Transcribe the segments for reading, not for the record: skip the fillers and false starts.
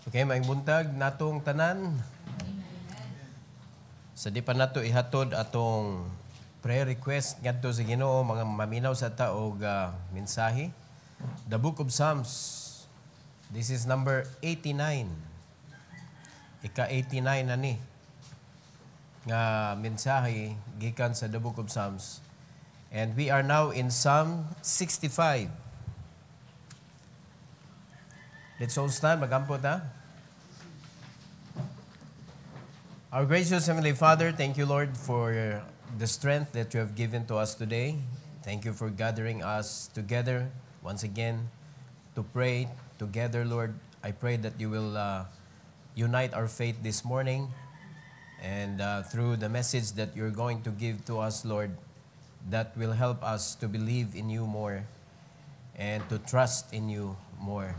Okay, maayong buntag natong tanan. Sa di pa nato ihatod atong prayer request ngadto sa Ginoo, mga maminaw sa ta og mensahe. The Book of Psalms. This is number 89. Ika-89 na ni nga mensahe gikan sa The Book of Psalms. And we are now in Psalm 65. Let's all stand, magampot ha. Our gracious Heavenly Father, thank you, Lord, for the strength that you have given to us today. Thank you for gathering us together once again to pray together, Lord. I pray that you will unite our faith this morning, and through the message that you're going to give to us, Lord, that will help us to believe in you more and to trust in you more.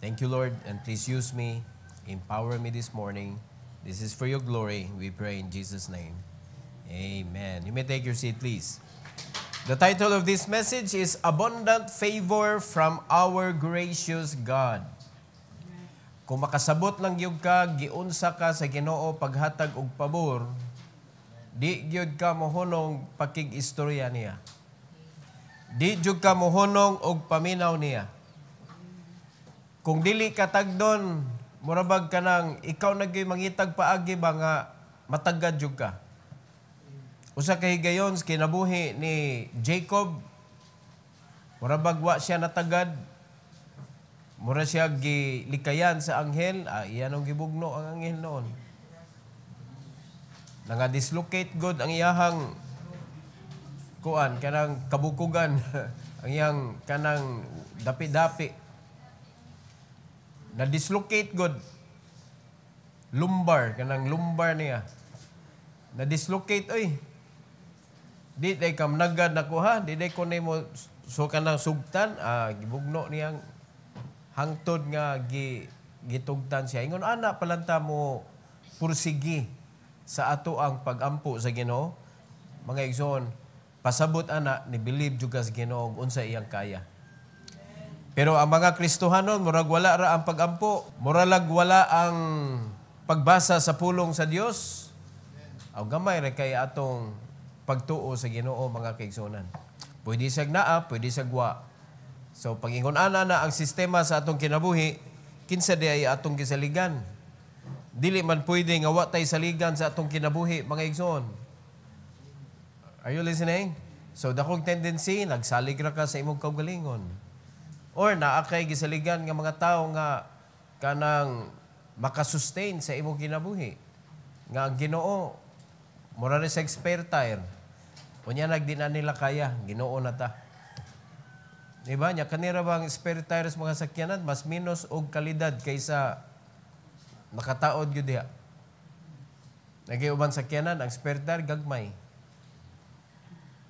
Thank you, Lord, and please use me, empower me this morning. This is for your glory, we pray in Jesus' name. Amen. You may take your seat, please. The title of this message is Abundant Favor from Our Gracious God. Kung makasabot lang gyud ka, giunsa ka sa Ginoo paghatag og pabor, di gyud ka mohunong pakig-istorya niya. Di gyud ka mohunong og paminaw niya. Kung dili ka tagdon, murabag ka nang ikaw nagyoy mangitag paagi ba nga matagad jud ka. Usa ka higayon kinabuhi ni Jacob, murabag wa siya natagad. Mura siya gilikayan sa anghel, iyan ang gibugno ang anghel noon. Nanga-dislocate god ang iyahang kuan kanang kabukugan, ang iyang kanang dapi-dapi. Na-dislocate god lumbar, kanang lumbar niya. Na-dislocate, oy. Di day kam nagad na ko ha, di day ko mo so kanang sugtan, gibugno niyang hangtod nga gitugtan siya. Ingon ana palanta mo pursigi sa ato ang pagampo sa Ginoo. Mga igsoon, pasabot ana ni believe jud sa Ginoo unsa iyang kaya. Pero ang mga Kristohanon, murag wala ra ang pagampo. Murag wala ang pagbasa sa pulong sa Dios. Aw gamay ra kay atong pagtuo sa Ginoo, mga kaigsunan. Pwede siya naa, pwede siya wa. So pag-ingon ana na ang sistema sa atong kinabuhi, kinsa di ay atong gisaligan. Dili man pwede nga wa tay saligan sa atong kinabuhi, mga igsoon. Are you listening? So dakong tendency, nagsalig ra ka sa imong kaugalingon. Or naakay gisaligan nga mga tao nga kanang makasustain sa imong kinabuhi. Nga ang Ginoo mura rin sa expertire. Unya nagdi na nila kaya, Ginoo na ta. Diba? Nya kanira bang expertire sa mga sakyanan mas minus og kalidad kaysa nakataod gyud diha. Nagiuban sakyanan ang expertire gagmay.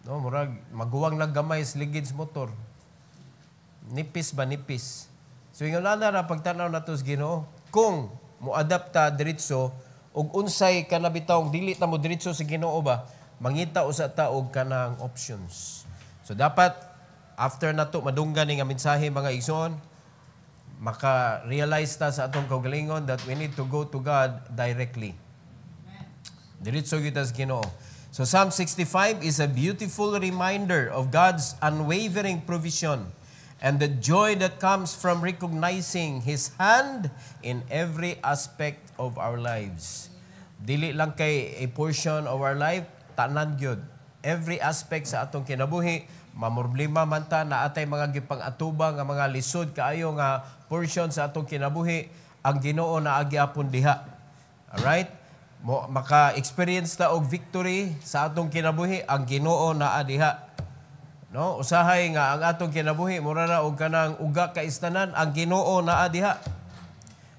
No, murag maguwang lang gamay sa ligid sa motor. Nipis ba nipis? So yung ana ra pagtanaw nato sa Ginoo, kung moadapta diretso ug unsay kanabitawng dili ta mo diretso sa Ginoo ba, mangita usa ta og kanang options. So dapat after nato madunggan ni nga mensahe, mga igsoon, maka-realize ta sa atong kaugalingon that we need to go to God directly. Diretso gyud sa Ginoo. So Psalm 65 is a beautiful reminder of God's unwavering provision and the joy that comes from recognizing His hand in every aspect of our lives. Dili lang kay a portion of our life, tanan gyud. Every aspect sa atong kinabuhi, mamroblema man ta na atay mga gipang-atubang nga mga lisod kaayo nga portion sa atong kinabuhi, ang Ginoo na agiapon diha. Alright? Maka-experience ta og victory sa atong kinabuhi, ang Ginoo naa diha. No, usahay nga ang atong kinabuhi mura na og kanang uga ka istanan, ang Ginoo naa diha.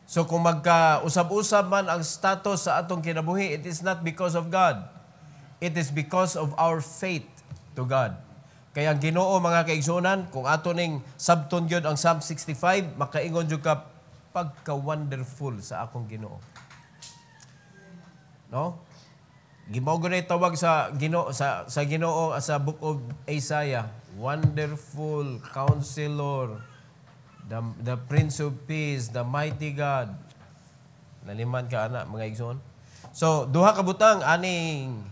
So kung magka-usab-usab man ang status sa atong kinabuhi, it is not because of God. It is because of our faith to God. Kaya ang Ginoo, mga kaigsunan, kung ato ning sabton gyud ang Psalm 65, makaingon jud ka pagka-wonderful sa akong Ginoo. No? Gimawgo na tawag sa Ginoo sa Ginoo sa Book of Isaiah, Wonderful Counselor, the Prince of Peace, the Mighty God. Naliman ka ana mga igsoon. So duha ka butang aning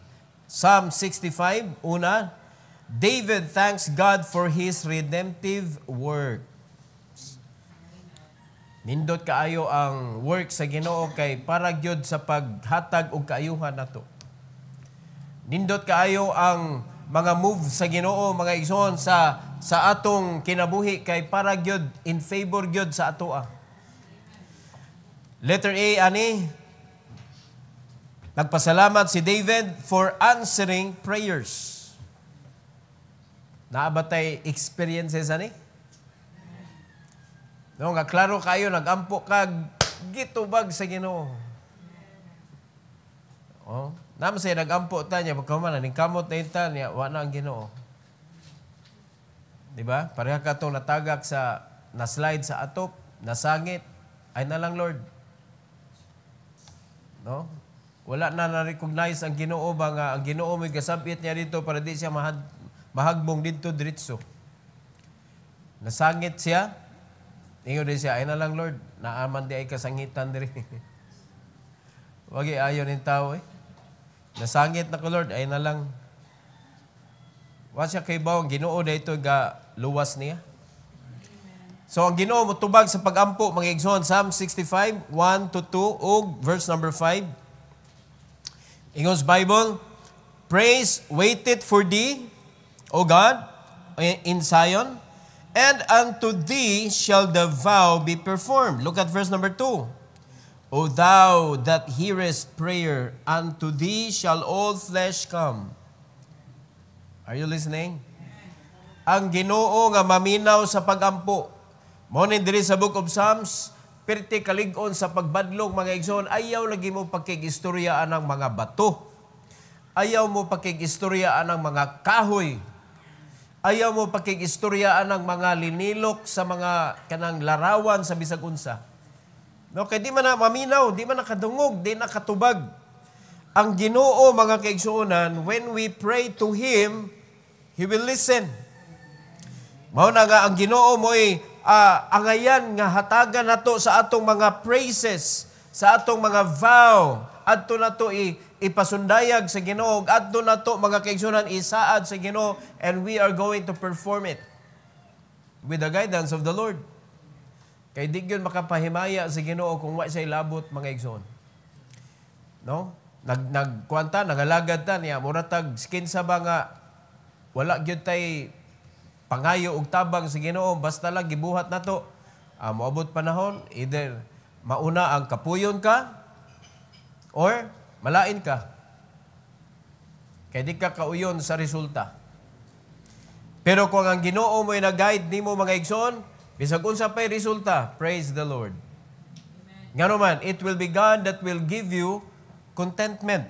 Psalm 65 una, David thanks God for his redemptive work. Nindot kaayo ang work sa Ginoo kay para gyud sa paghatag og kaayuhan nato. Nindot kaayo ang mga move sa Ginoo mga igsoon sa atong kinabuhi kay para gyud in favor gyud sa atoa. Letter A ani, nagpasalamat si David for answering prayers. Naabatay experiences ani? No, nga klaro kayo nagampo kag gitubag sa Ginoo. Oh, naman say nagampo ta niya pagkaman ning kamot na inta niya wa na ang Ginoo. Di ba? Pareha ka itong natagak sa na-slide sa atop, nasangit, ay na lang Lord. No? Wala na na-recognize ang Ginoo ba nga ang Ginoo may kasabit niya dito para di siya mahagbong dito diretso. Nasangit siya, ingo din siya, ay na lang Lord, naaman di ay kasangitan diri. Wagi ayon ng tao eh. Nasangit na ko Lord, ay na lang. Wa siya kay bawang Ginoo dito ga luwas niya. So ang Ginoo motubag sa pagampo mga igsoon, Psalm 65 1-2 ug verse number 5. Ingos Bible, praise waited for thee, O God, in Zion, and unto thee shall the vow be performed. Look at verse number 2. O thou that hearest prayer, unto thee shall all flesh come. Are you listening? Ang Ginoo nga maminaw sa pagampo. Mao ni diri sa Book of Psalms, perti kalig-on sa pagbadlong mga igsoon, ayaw lagi mo pakigistoryaan ng mga bato. Ayaw mo pakigistoryaan ng mga kahoy. Ayaw mo pakigistoryaan ng mga linilok sa mga kanang larawan sa bisag unsa. No, kay di man na maminaw, di man nakadungog, di nakatubag. Ang Ginoo mga kaigsuonan, when we pray to Him, He will listen. Mao na nga ang Ginoo mo'y angayan nga hatagan nato sa atong mga praises, sa atong mga vow, adto nato ipasundayag sa Ginoo, adto nato mga kaigsuonan isaad sa Ginoo, and we are going to perform it with the guidance of the Lord. Kay di gyud makapahimaya sa Ginoo kung wa siya labot mga igsoon. No? Nagkuanta, nagalagad ta niya, muratag skin sa ba nga wala gyud tay pangayo og tabang sa Ginoo, basta lang gibuhat nato. Moabot panahon, either mauna ang kapuyon ka or malain ka. Kay di ka kauyon sa resulta. Pero kung ang Ginoo mo'y nag-guide nimo mga igsoon, bisag unsa pay resulta, praise the Lord. Ngano man, it will be God that will give you contentment.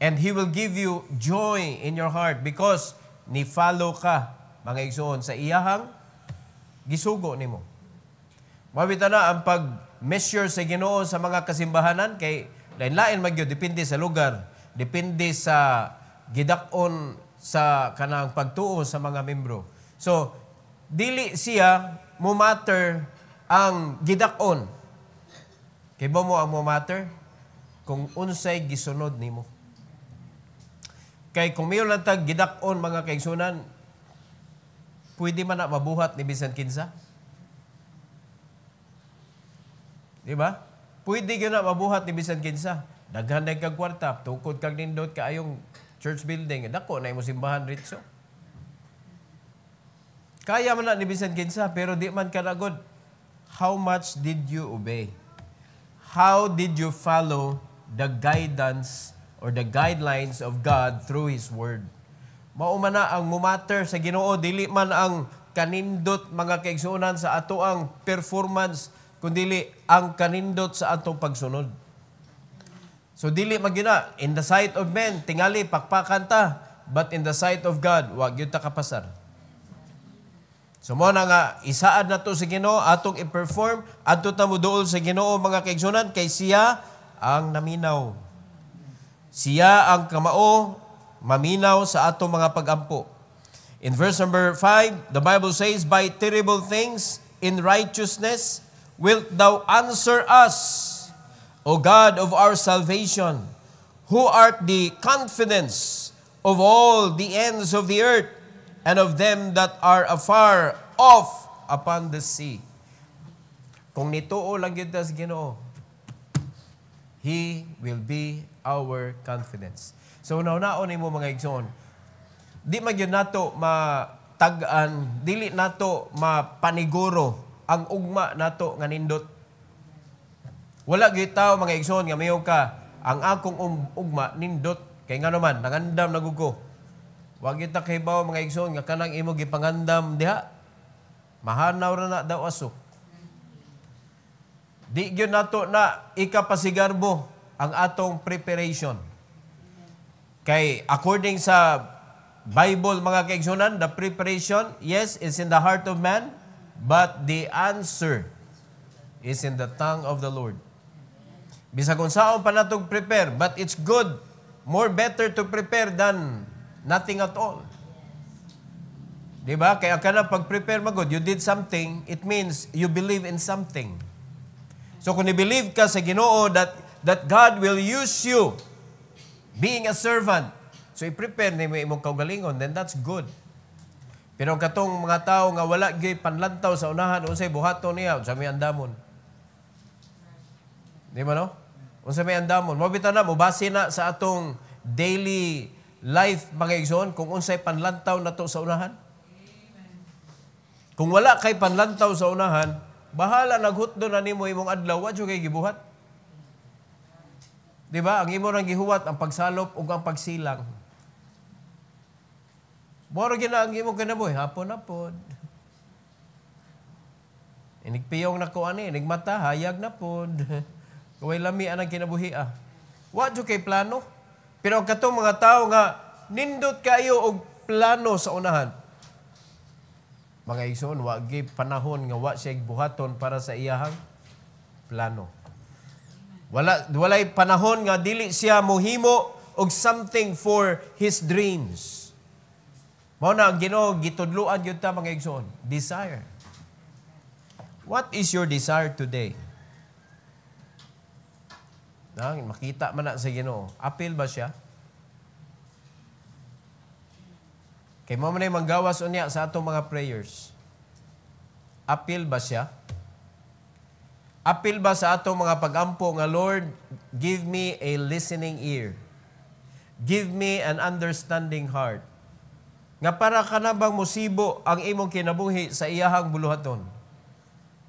And He will give you joy in your heart because ni-follow ka, mga igsoon, sa iyahang gisugo nimo. Mabita na ang pag-measure sa Ginoo sa mga kasimbahanan kay lain-lain magyud, depende sa lugar, depende sa gidak-on sa kanang pagtuo sa mga membro. So, dili siya mo matter ang gidak-on. Kay ba mo ang mo matter? Kung unsay gisunod nimo. Kay kung mayo lang tag gidak-on mga kaigsunan, pwede man na mabuhat ni bisan kinsa. Di ba? Pwede gyud na mabuhat ni bisan kinsa. Daghan na kag kwarta, tukod kag nindot kaayong church building, dako na imo simbahan ritso. Kaya man na ni bisan kinsa, pero di man kanagod. How much did you obey? How did you follow the guidance or the guidelines of God through His Word? Mao man na ang mumatter sa Ginoo, dili man ang kanindot mga kaigsuonan sa ato ang performance, kundi ang kanindot sa atong pagsunod. So dili magina in the sight of men tingali pakpakan ta, but in the sight of God wa gyud ta kapasar. So mo na nga isaad nato sa Ginoo atong i-perform adto ta moduol sa Ginoo mga kaigsuonan kay siya ang naminaw. Siya ang kamao maminaw sa atong mga pagampo. In verse number 5, the Bible says, "By terrible things in righteousness wilt thou answer us." O God of our salvation, who art the confidence of all the ends of the earth, and of them that are afar off upon the sea. Kung nituo lang yun sa Ginoo, He will be our confidence. So, nauna-on mo mga igsoon, di man yun nato matag-an, dili nato mapaniguro ang ugma nato nga nindot. Wala gyud tao mga igsoon nga mayo ka ang akong ugma nindot kay ngano man nangandam nagugo. Wa gyud ta kahibaw mga igsoon nga kanang imo gipangandam diha. Mahanaw ra na daw asok. Di gyud nato na ikapasigarbo ang atong preparation. Kay according sa Bible mga kaigsunan, the preparation, yes, is in the heart of man, but the answer is in the tongue of the Lord. Bisa kung saan pa natong prepare, but it's good, more better to prepare than nothing at all. Diba? Kaya ka na pag-prepare magod, you did something, it means you believe in something. So kung i-believe ka sa Ginoo that God will use you being a servant, so i-prepare ni mo imong kaugalingon, then that's good. Pero katong mga tao nga wala gyud panlantaw sa unahan, unsay buhaton niya, unsa may andamon. Di ba no? Unsa may andamon. Mabita na, mubase na sa atong daily life, mga igsoon, kung unsay panlantaw na to sa unahan. Kung wala kay panlantaw sa unahan, bahala naghutdo na nimo imong adlaw, wa jud kay gibuhat. Di ba? Ang imo nang gihuwat, ang pagsalop ug ang pagsilang. Moro gina ang imong kinabuhi, hapon na pod. Inigpiyong na ko ani, inigmata, hayag na pod. Kaway lami ang kinabuhi ah. Wa jud kay plano. Pero ang katong mga tao nga nindot kayo og plano sa unahan. Mga igsoon, wa gyud panahon nga wa siya buhaton para sa iyahang plano. Walay panahon nga dili siya mohimo og something for his dreams. Mao na ang Ginoo gitudloan gyud ta mga igsoon, desire. What is your desire today? Makita man na sa Ginoo. Apil ba siya? Kay mo man ay manggawas unya sa atong mga prayers. Apil ba siya? Apil ba sa atong mga pag-ampo nga, Lord, give me a listening ear. Give me an understanding heart. Nga para ka na bang musibo ang imong kinabuhi sa iyahang buluhaton.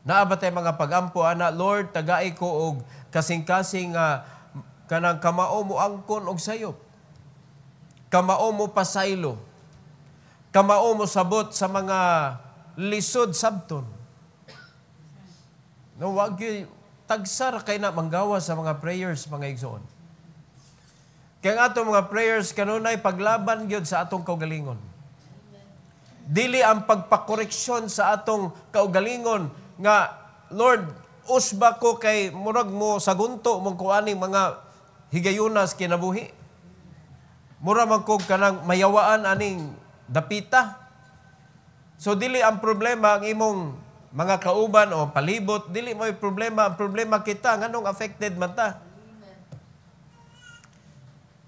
Naaba tay mga pag-ampo, ana, Lord, tagai ko og kasing-kasing kanang kamao mo angkon og sayop. Kamao mo pasaylo. Kamao mo sabot sa mga lisod sabton. No, wag gyud tagsar kay na manggawa sa mga prayers mga igsoon. Kaya nga atong mga prayers kanunay paglaban gyud sa atong kaugalingon. Dili ang pagpakoreksyon sa atong kaugalingon nga, Lord, usba ko kay murag mo sagunto mong kuaning mga higayunas kinabuhi. Mura man ko kanang mayawaan aning dapita. So dili ang problema ang imong mga kauban o palibot, dili mo problema. Ang problema kita, nganong affected man ta.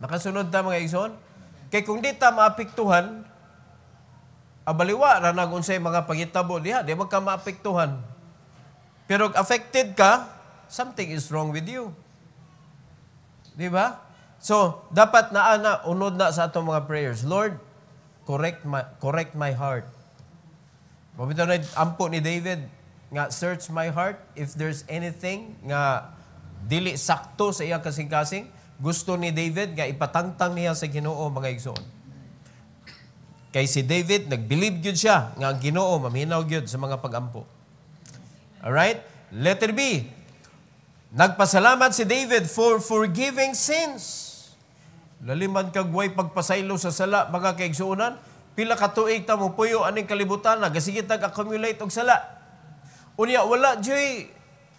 Nakasunod ta mga igsoon? Kay kung di ta maapektuhan, abaliwa ra nang unsay mga pangitabo diha, di magka maapektuhan. Pero affected ka, something is wrong with you. Di ba? So, dapat na unod na sa atong mga prayers. Lord, correct my heart. Mabito na ampo ni David nga search my heart if there's anything nga dili sakto sa iya kasing-kasing. Gusto ni David nga ipatangtang niya sa Ginoo mga igsoon. Kay si David nag-believe gyud siya nga ang Ginoo maminaw gyud sa mga pag-ampo. Alright? Letter B. Nagpasalamat si David for forgiving sins. Laliman kag way pagpasaylo sa sala mga kaigsuonan, pila ka tuig ta mo puyo aning kalibutan nagasige tag-accumulate og sala. Unya wala joy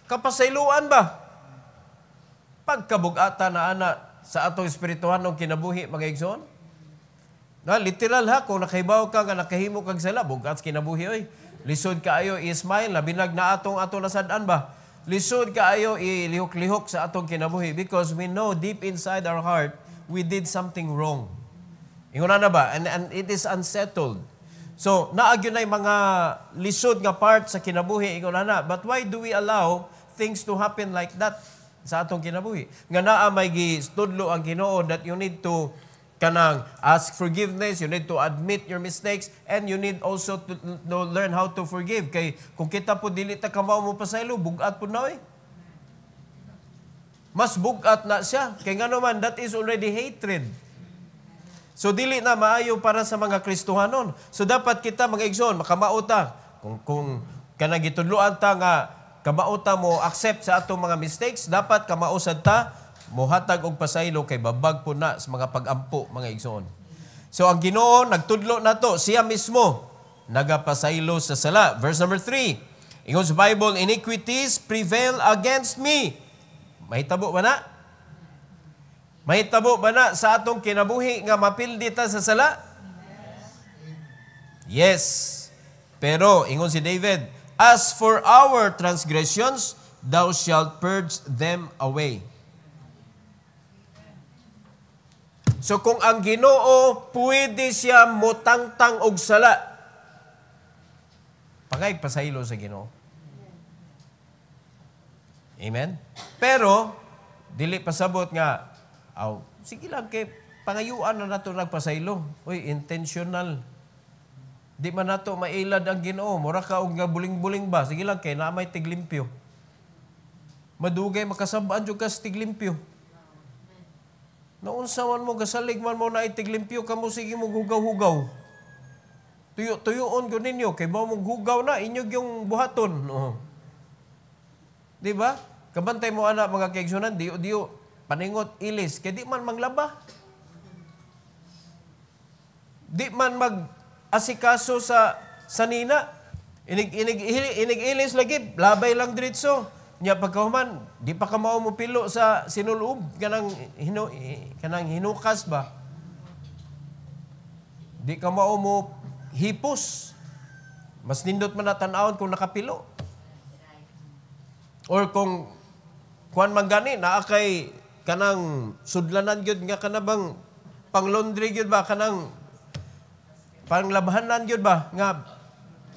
kapasayloan ba? Pagkabugata na ana sa atong espirituhanong kinabuhi mga igsoon. Na literal ha kung nakahibaw ka nga nakahimo kag sala bugat kinabuhi oy. Lisod kaayo i-smile, labinag na ato nasadaan ba? lisod kaayo ilihok-lihok sa atong kinabuhi because we know deep inside our heart we did something wrong. Ingon na ba? And it is unsettled. So, naagyo na yung mga lisod nga part sa kinabuhi, ingon na. But why do we allow things to happen like that sa atong kinabuhi? Nga naa may gistudlo ang Ginoo that you need to kanang ask forgiveness, you need to admit your mistakes, and you need also to learn how to forgive. Kay kung kita po dili ta kamao mo pasaylo, bugat po na mas bugat na siya. Kay nga naman, that is already hatred. So, dili na maayo para sa mga Kristohanon. So, dapat kita, mga igsoon, makamauta. Kung kanang gitudloan ta nga, kamauta mo accept sa atong mga mistakes, dapat kamausad ta, mohatag og pasaylo kay babag po na sa mga pag-ampo, mga igsoon. So, ang Ginoo, nagtudlo na to, siya mismo, nagapasaylo sa sala. Verse number 3, ingon sa Bible, iniquities prevail against me. Mahitabo ba na? Mahitabo ba na sa atong kinabuhi nga mapildi ta sa sala? Yes. Pero, ingon si David, as for our transgressions, thou shalt purge them away. So, kung ang Ginoo, pwede siya mutangtang og sala, pagay pasaylo sa Ginoo. Amen? Pero, dili pasabot nga, sige lang kay pangayuan na nato nagpasaylo. Uy, intentional. Di man nato mailad ang Ginoo. Mura ka og nga buling-buling ba? Sige lang kay naamay tiglimpyo. Madugay makasabaan jud ka sa tiglimpyo. Naunsa man mo gasalig man mo na itiglimpyo kamo sige mo hugaw-hugaw. Tuyo-tuyoon ko ninyo kay mao mo hugaw na inyog yung buhaton. Di ba? Kabantay mo ana mga kaigsunan, diyo paningot ilis, kaya di man manglaba. Di man mag-asikaso sa sanina. Inig-ilis lagi, labay lang diretso. Nya pagkahuman, di pa ka mao mo pilo sa sinulub, kanang hinukas ba? Di ka mao mo hipos. Mas nindot man natanawon kung nakapilo. Or kung kuan man gani, naa kay kanang sudlanan gyud nga kanabang pang-laundry gyud ba kanang panglabhanan gyud ba nga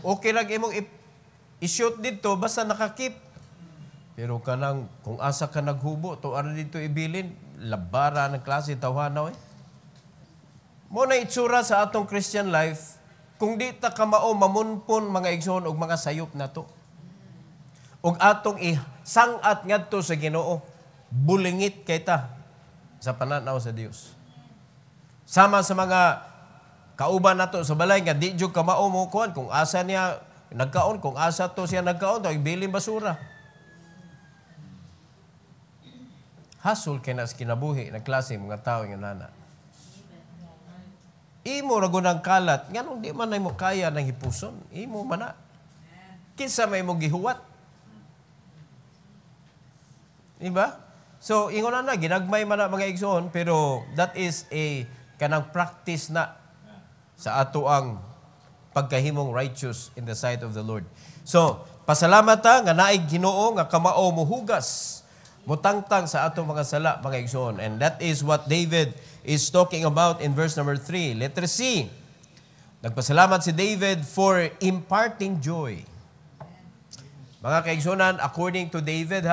okay lang imong i-shoot dito basta nakakip. Pero kanang kung asa ka naghubo to ara dito ibilin labara ng klase tawhanaw mo na itsura sa atong Christian life kung di ta kamao mamunpon mga igsoon og mga sayop nato og atong isangat ngadto sa Ginoo. Bulingit kay ta sa pananaw sa Dios. Sama sa mga kauban nato sa balay nga di jud kamao mo kuan kung asa niya nagkaon, kung asa to siya nagkaon, to ibilin basura. Hasol kay nas kinabuhi na klase mga tao nga nana. Imo ra gunang kalat nganong di man mo kaya nang hipuson. Imo man na. Kinsa may mo gihuwat. Diba? So, ingon na, ginagmay man na mga igsoon, pero that is a kanang practice na sa ato ang pagkahimong righteous in the sight of the Lord. So, pasalamat ta nga naay Ginoo nga kamao mohugas, mutangtang sa ato mga sala, mga igsoon. And that is what David is talking about in verse number 3. Letter C. Nagpasalamat si David for imparting joy. Mga kaigsonan, according to David,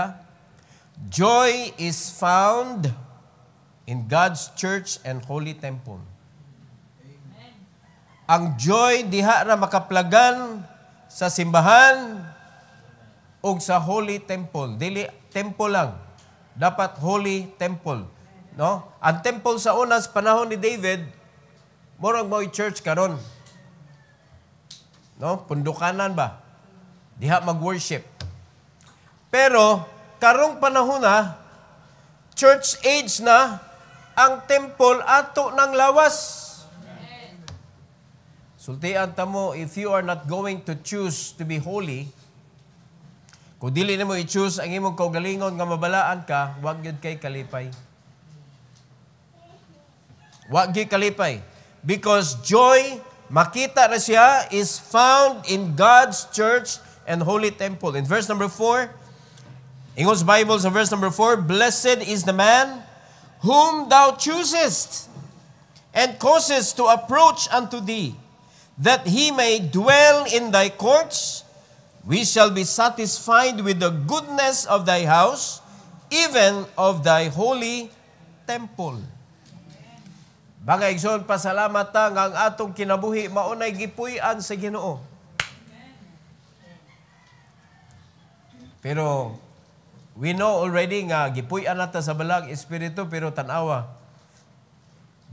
joy is found in God's church and holy temple. Amen. Ang joy diha ra makaplagan sa simbahan o sa holy temple. Dili temple lang. Dapat holy temple. No? Ang temple sa unas panahon ni David, murag mo'y church karon. No? Pundukanan ba? Diha mag-worship. Pero karong panahon na, church age na, ang temple ato ng lawas. Sultian ta mo, if you are not going to choose to be holy, kung dili na mo i-choose ang imong kaugalingon nga mabalaan ka, wag yun kay kalipay. Wag yun kalipay. Because joy, makita na siya, is found in God's church and holy temple. In verse number 4, Ingon sa Bible sa verse number 4, Blessed is the man whom thou choosest, and causest to approach unto thee, that he may dwell in thy courts. We shall be satisfied with the goodness of thy house, even of thy holy temple. Bagay igsoon, pasalamat ta nga ang atong kinabuhi maunay gipuy-an sa Ginoo. Pero we know already nga gipuy-an nata sa balang espiritu, pero tanawa,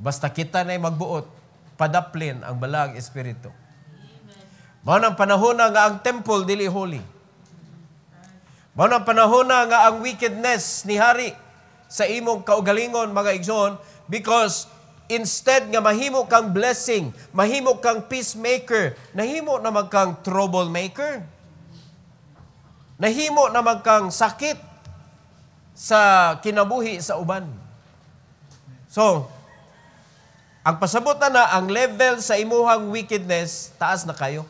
basta kita na'y magbuot, padaplin ang balang espiritu. Mao nang panahon na nga ang temple dili holy. Mao nang panahon na nga ang wickedness ni hari sa imong kaugalingon, mga igsoon, because instead nga mahimo kang blessing, mahimo kang peacemaker, nahimo naman kang troublemaker. Nahimo naman kang sakit sa kinabuhi sa uban. So, ang pasabot na ang level sa imuhang wickedness, taas na kayo.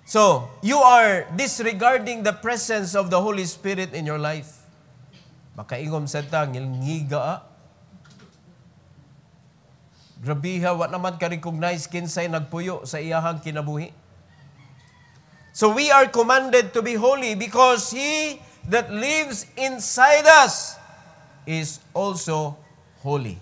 So, you are disregarding the presence of the Holy Spirit in your life. Makaingom sa ta, ngilngiga. Grabiha, wa naman ka-recognize kinsay nagpuyo sa iyahang kinabuhi. So we are commanded to be holy because He that lives inside us is also holy.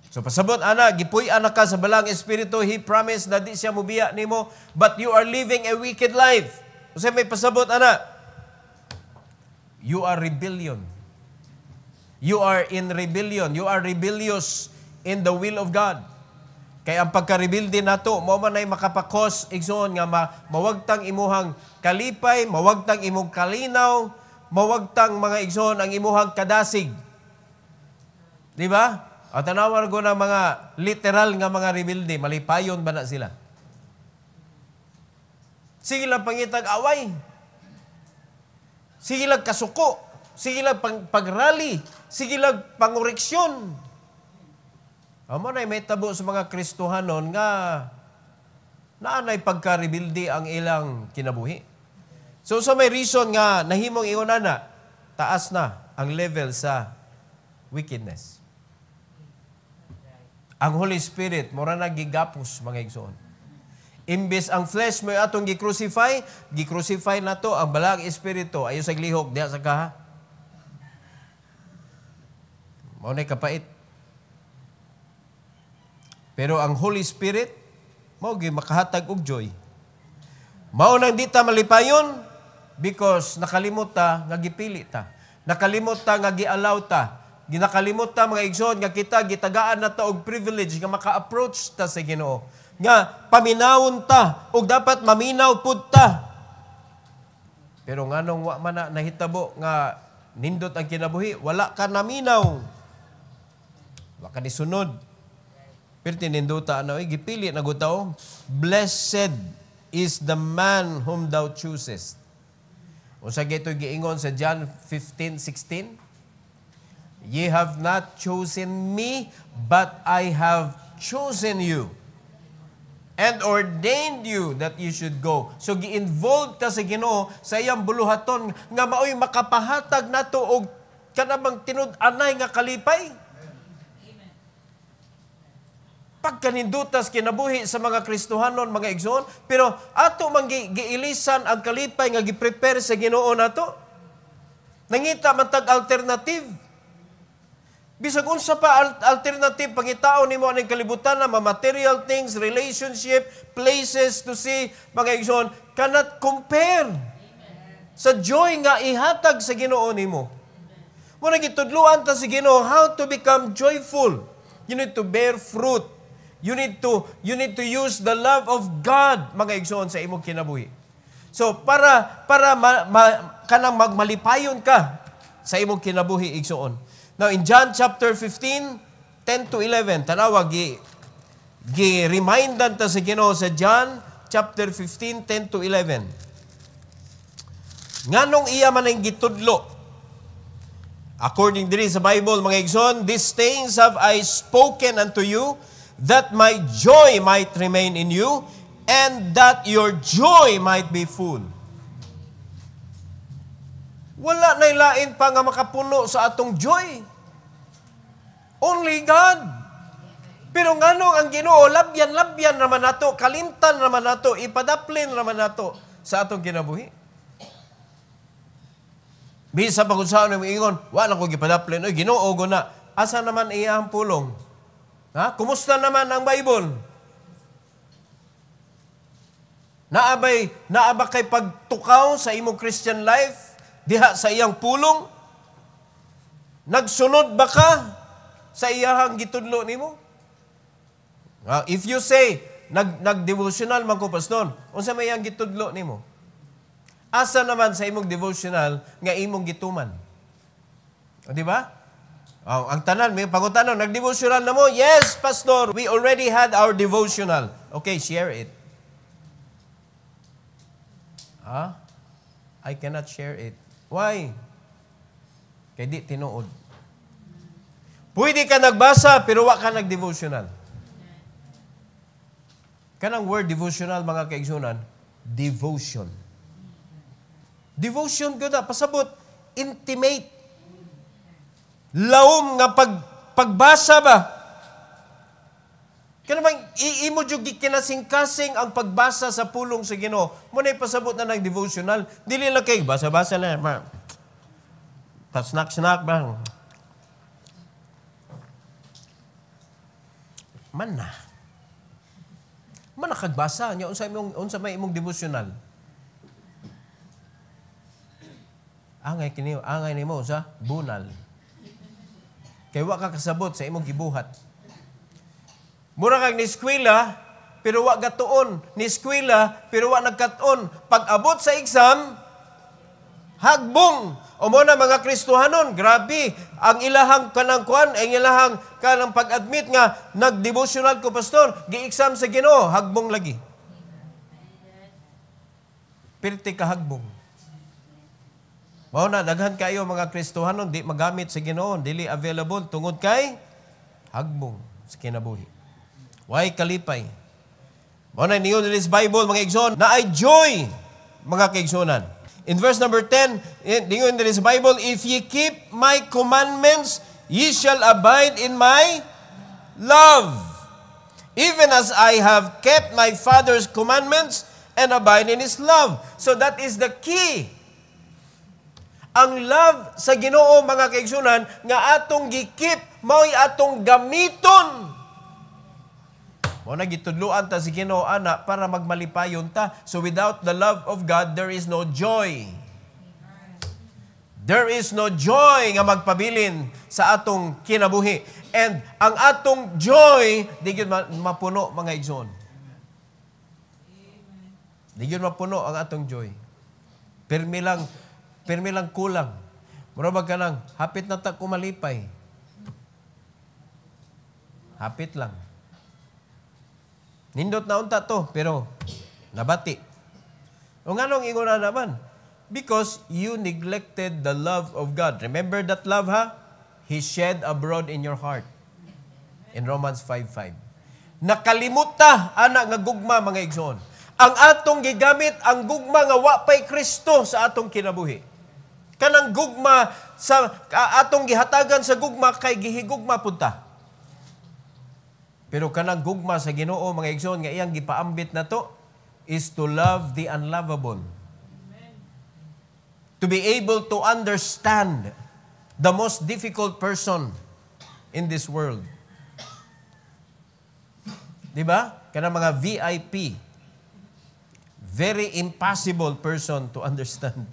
So pasabot ana, gipuy-an ka sa balang espiritu, He promised na di siya mubiya nimo, but you are living a wicked life. Kasi may pasabot ana, you are rebellion. You are in rebellion. You are rebellious in the will of God. Kaya ang pagka-rebelde nato, mao man ay makapakos igsoon nga mawagtang imuhang kalipay, mawagtang imong kalinaw, mawagtang mga igsoon ang imuhang kadasig. Di ba? At tanawan ko ng mga literal nga mga rebelde, malipayon ba na sila? Sige lang pangitag away. Sige lang kasuko. Sige lang pagrally. Sige lang pangoreksyon. Amo na may tabo sa mga Kristohanon nga naanay pagka-rebelde ang ilang kinabuhi. So may reason nga nahimong ingonana, taas na ang level sa wickedness. Ang Holy Spirit, mura na gigapos, mga igsoon. Imbes ang flesh mo atong gi-crucify na to ang balang espiritu. Ayo sa glihok, diya sa kaha. Maunay kapait. Pero ang Holy Spirit, mao gi makahatag og joy. Mao nang di ta malipayon because nakalimot ta nga gipili ta. Nakalimot ta nga gi-allow ta. Ginakalimot ta mga igsoon nga kita gitagaan na ta og privilege nga maka-approach ta sa Ginoo. Nga paminawon ta og dapat maminaw pud ta. Pero nganong wa man na nahitabo nga nindot ang kinabuhi, wala ka naminaw. Wa ka disunod. Pero tininduta ano, gipili na gutaw, blessed is the man whom thou choosest. Unsa gito giingon sa John 15:16? Ye have not chosen me, but I have chosen you and ordained you that you should go. So gi-involve ta sa Ginoo sa iyang buluhaton nga maoy makapahatag nato og kanabang tinud-anay nga kalipay. Pagkanindutas kinabuhi sa mga Kristohanon, mga igsoon, pero ato man giilisan ang kalipay nga gi-prepare sa Ginoo nato. Nangita man tag alternative. Bisag unsa pa alternative pangitaon nimo aning kalibutan na material things, relationship, places to see, mga igsoon, cannot compare sa joy nga ihatag sa Ginoo nimo. Muna gitudluan ta sa Ginoo how to become joyful. You need to bear fruit. You need to use the love of God, mga igsoon, sa imong kinabuhi. So para kanang magmalipayon ka sa imong kinabuhi, igsoon. Now in John chapter 15, 10 to 11, tanawa gi-remindan ta sa Ginoo sa John chapter 15, 10 to 11. Nganong iya man ang gitudlo? According diri sa Bible, mga igsoon, these things have I spoken unto you, that my joy might remain in you, and that your joy might be full. Wala na lain pa nga makapuno sa atong joy. Only God. Pero ngano ang Ginoo, labyan naman nato, kalimtan naman nato, ipadaplin naman nato sa atong kinabuhi. Bisa pa kung saan namin ingon, wala ko gipadaplin, oy Ginoo go na. Asa naman iyang pulong? Ha? Kumusta naman ang Bible? Naaba kay pagtukaw sa imong Christian life diha sa iyang pulong? Nagsunod ba ka sa iyang gitudlo nimo? If you say nag-devotional man ko pastor, unsa may iyang gitudlo nimo? Asa naman sa imong devotional nga imong gituman? O di ba? Ang tanan may pangutanon, nag-devotional na mo? Yes, pastor, we already had our devotional. Okay, share it. I cannot share it. Why? Kaya di tinuod. Pwede ka nagbasa, pero wa ka nag-devotional. Kanang word devotional, mga kaigsunan, devotion. Devotion ko na, pasabot, intimate. Laom nga pagbasa ba? Kaya naman, iimo jud kinasing-kasing ang pagbasa sa pulong sa Ginoo. Muna'y pasabot na ng devotional. Dili lang kay basa-basa na. Pa-snack-snack ba? Man nakagbasa niya unsa may imong devotional. Angay nimo sa bunal. Kay wa ka kasabot sa imong gibuhat. Mura kag ni eskwela, pero wa gatuon. Ni eskwela, pero wa nagkaton. Pag abot sa exam, hagbong. O mo na mga Kristohanon, grabe. Ang ilahang kanangkuan, ang ilahang kanang pag-admit nga, nag-devotional ko, pastor, gi-exam sa Ginoo, hagbong lagi. Pirti ka hagbong. Mao na, daghan kayo mga Kristohanon, di magamit sa Ginoo, dili available, tungod kay hagbong sa kinabuhi. Why kalipay? Mao na niyo this Bible mga igsoon, na ay joy mga kaigsunan. In verse number 10, niyo in this Bible, if ye keep my commandments, ye shall abide in my love, even as I have kept my Father's commandments and abide in His love. So that is the key. Ang love sa Ginoo mga kaigsunan nga atong gikip mao'y atong gamiton. Mo na gitudloan ta si Ginoo ana para magmalipayon ta. So without the love of God, there is no joy. There is no joy nga magpabilin sa atong kinabuhi. And ang atong joy, di gyud mapuno mga igsoon. Di gyud mapuno ang atong joy. Permi lang kulang. Murabag ka lang, hapit na ta kumalipay. Hapit lang. Nindot na unta to, pero nabati. O nga nung ingon na naman? Because you neglected the love of God. Remember that love, ha? He shed abroad in your heart. In Romans 5:5. Nakalimot ta, anak nga gugma, mga igsoon. Ang atong gigamit, ang gugma nga wapay Kristo sa atong kinabuhi. Kanang gugma, sa atong gihatagan sa gugma, kay gihigugma punta. Pero kanang gugma sa Ginoo mga igsoon nga iyang gipaambit na to is to love the unlovable. To be able to understand the most difficult person in this world. Di ba? Kanang mga VIP. Very impossible person to understand.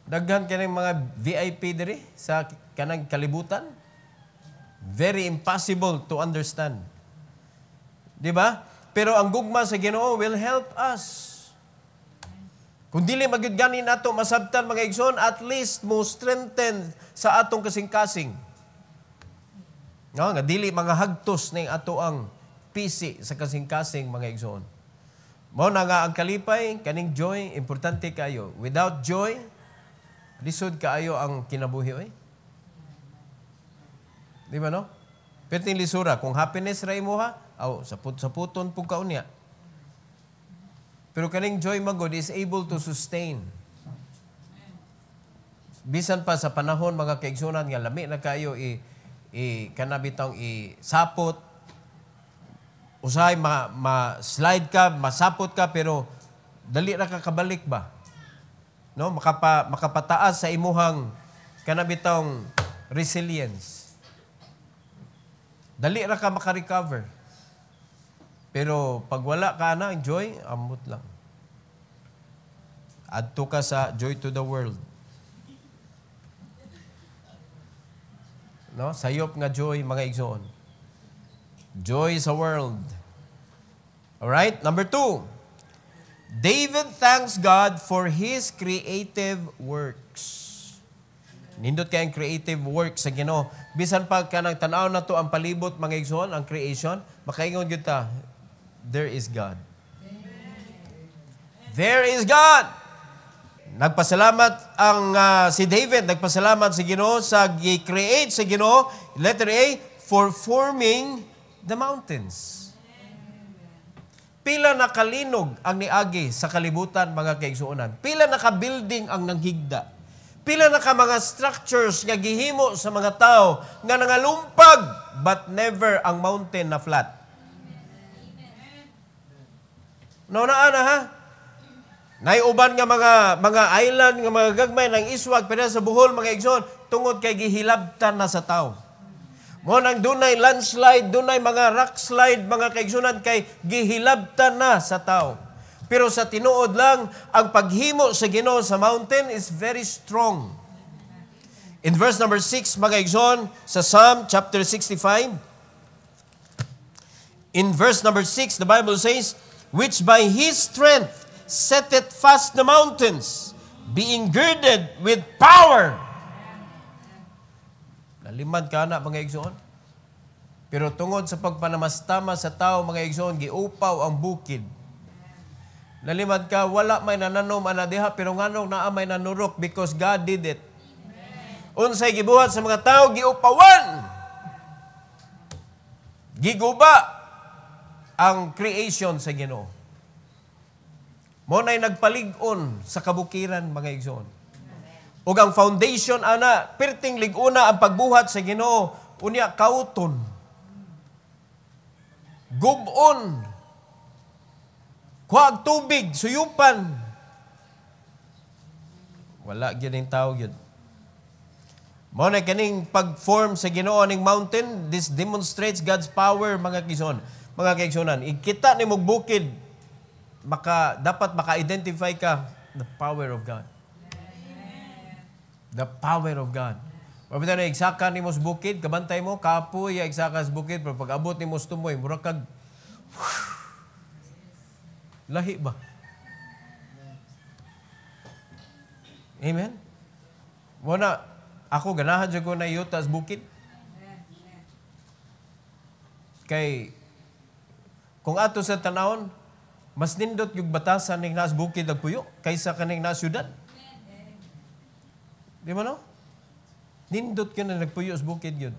Daghan kanang mga VIP diri sa kanang kalibutan. Very impossible to understand. Di ba? Pero ang gugma sa Ginoo will help us. Kung dili magyud gani nato masabtan mga igsoon, at least mo strengthen sa atong kasing-kasing. No, nga dili mga hagtos ning ato ang pisi sa kasing-kasing mga igsoon. Mao na nga ang kalipay, kaning joy, importante kayo. Without joy, lisod kaayo ang kinabuhi oy. Di ba no? Perting lisura, kung happiness ra imo ha, aw sa puton pug kaunya. Pero kaning joy magod is able to sustain. Bisan pa sa panahon mga kaigsunan nga lami na kayo kanabitang isapot, usahay ma-slide ka, masapot ka, pero dali na kakabalik ba? No, makapataas sa imuhang kanabitang resilience. Dali na ka makarecover. Pero pag wala ka na, joy, ambot lang. Adto ka sa joy to the world. No? Sayop nga joy, mga igsoon. Joy sa world. Alright? Number 2. David thanks God for his creative works. Nindot kayang creative works sa Ginoo. Bisan pag kanang tanaw na to ang palibot, mga igsoon, ang creation, makaingon gyud ta, there is God. There is God. Nagpasalamat ang si David, nagpasalamat si Ginoo sa gi-create sa Ginoo, letter A, for forming the mountains. Pila nakalinog ang niagi sa kalibutan, mga kaigsuonan. Pila naka-building ang nanghigda. Pila naka mga structures nga gihimo sa mga tao nga nangalumpag, but never ang mountain na flat. No na ha? Naiuban nga mga island nga mga gagmay ng iswag pero sa Bohol, mga igsoon, tungod kay gihilabtan na sa tao. Mo nang dunay landslide, dunay mga rock slide, mga kaigsunan, kay gihilabtan na sa tao. Pero sa tinuod lang, ang paghimo sa Ginoo sa mountain is very strong. In verse number 6, mga igsoon, sa Psalm chapter 65, in verse number 6, the Bible says, which by His strength setteth fast the mountains, being girded with power. Nalimad ka na, mga igsoon. Pero tungod sa pagpanamastama sa tao, mga igsoon, giupaw ang bukid. Nalimad ka, wala may nananom anadiha, pero nganong naa may nanurok because God did it. Unsay gibuhat sa mga tao, giupawan. Giguba ang creation sa Ginoo. Mo na'y nagpalig-on sa kabukiran, mga igsoon. Ug ang foundation, ana, perting lig-una ang pagbuhat sa Ginoo, unya kauton. Gubon. Kuwag tubig, suyupan. Wala gyud tao gyud. Mao na kaning pag-form sa Ginoo ning mountain, this demonstrates God's power, mga kigsoon. Mga kaigsoonan, ikita ni mog bukid, dapat maka-identify ka the power of God. The power of God. Pabita na igsaka ni mos bukid, kabantay mo, kapoy igsaka sa bukid, pero pag abot ni mos tumoy, mura kag lahi ba? Amen? Muna, ako ganahan dyan ko na yuta sa bukid. Kay, kung ato sa tanawon, mas nindot yung batasan ng nas bukid ang puyo kaysa kaning nas syudad. Di ba no? Nindot ka na nagpuyo sa bukid yun.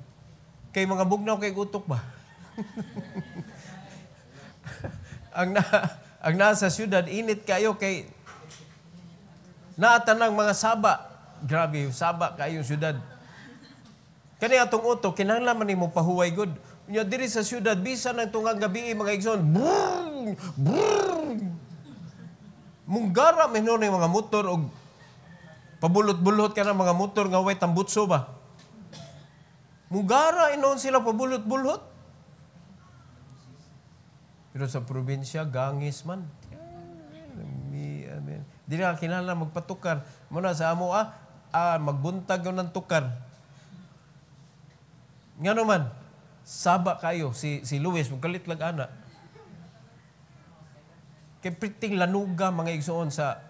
Kay mga bugnaw kay utok ba? ang nasa syudad, init kayo kay naatan ng mga saba. Grabe, saba kayo syudad. Kani atong utok, kinahanglan ni mo pahuway good. Nya diri sa syudad, bisan ng tungang gabi, mga igsoon, brrrr, brrrr. Munggara, may nun yung mga motor, o pabulot-bulot ka ng mga motor, nga way tambutso ba? Munggara, inoon sila pabulot-bulot. Pero sa probinsya, gangis man. Di na kinala magpatukar. Muna sa amo, magbuntag yun ng tukar. Nga naman, saba kayo, si Luis, magkalit lang ana. Kaya priting lanuga mga igsoon sa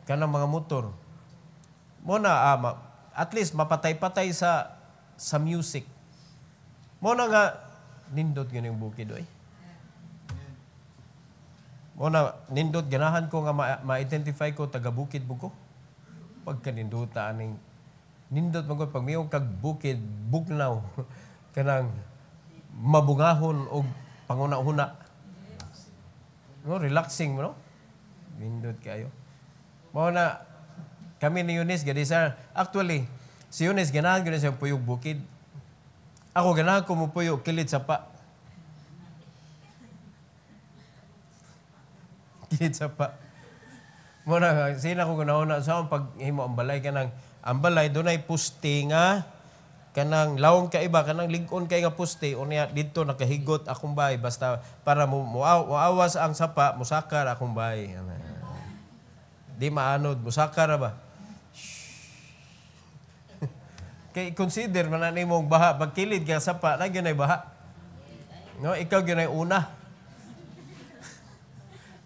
kanang mga motor. Muna, at least mapatay-patay sa music. Muna nga, nindot yun yung bukid, oy. Muna, nindot, ganahan ko nga ma-identify ko taga-bukid buko. Pagka ninduta, nindot mo ko, pag mayroong kag-bukid, bugnaw, kanang mabungahon o panguna-una. No, relaxing mo, no? Nindot kayo. Mao na kami ni Eunice gadisa. Actually, si Eunice ganahan ko na siya puyog bukid. Ako ganahan ko mo puyog kilid sapa. Kilid sapa. Mao na sina ko ganaon sa pag himo ang balay kanang ang balay dunay puste nga kanang lawong kaiba kanang lig-on kay nga puste unya didto nakahigot akong bahay basta para muawas ang sapa musakar akong bahay. Di maanod musakar ba? Kay consider man ani mong baha pagkilid ka sapa na gyud baha. No, ikaw gyud una.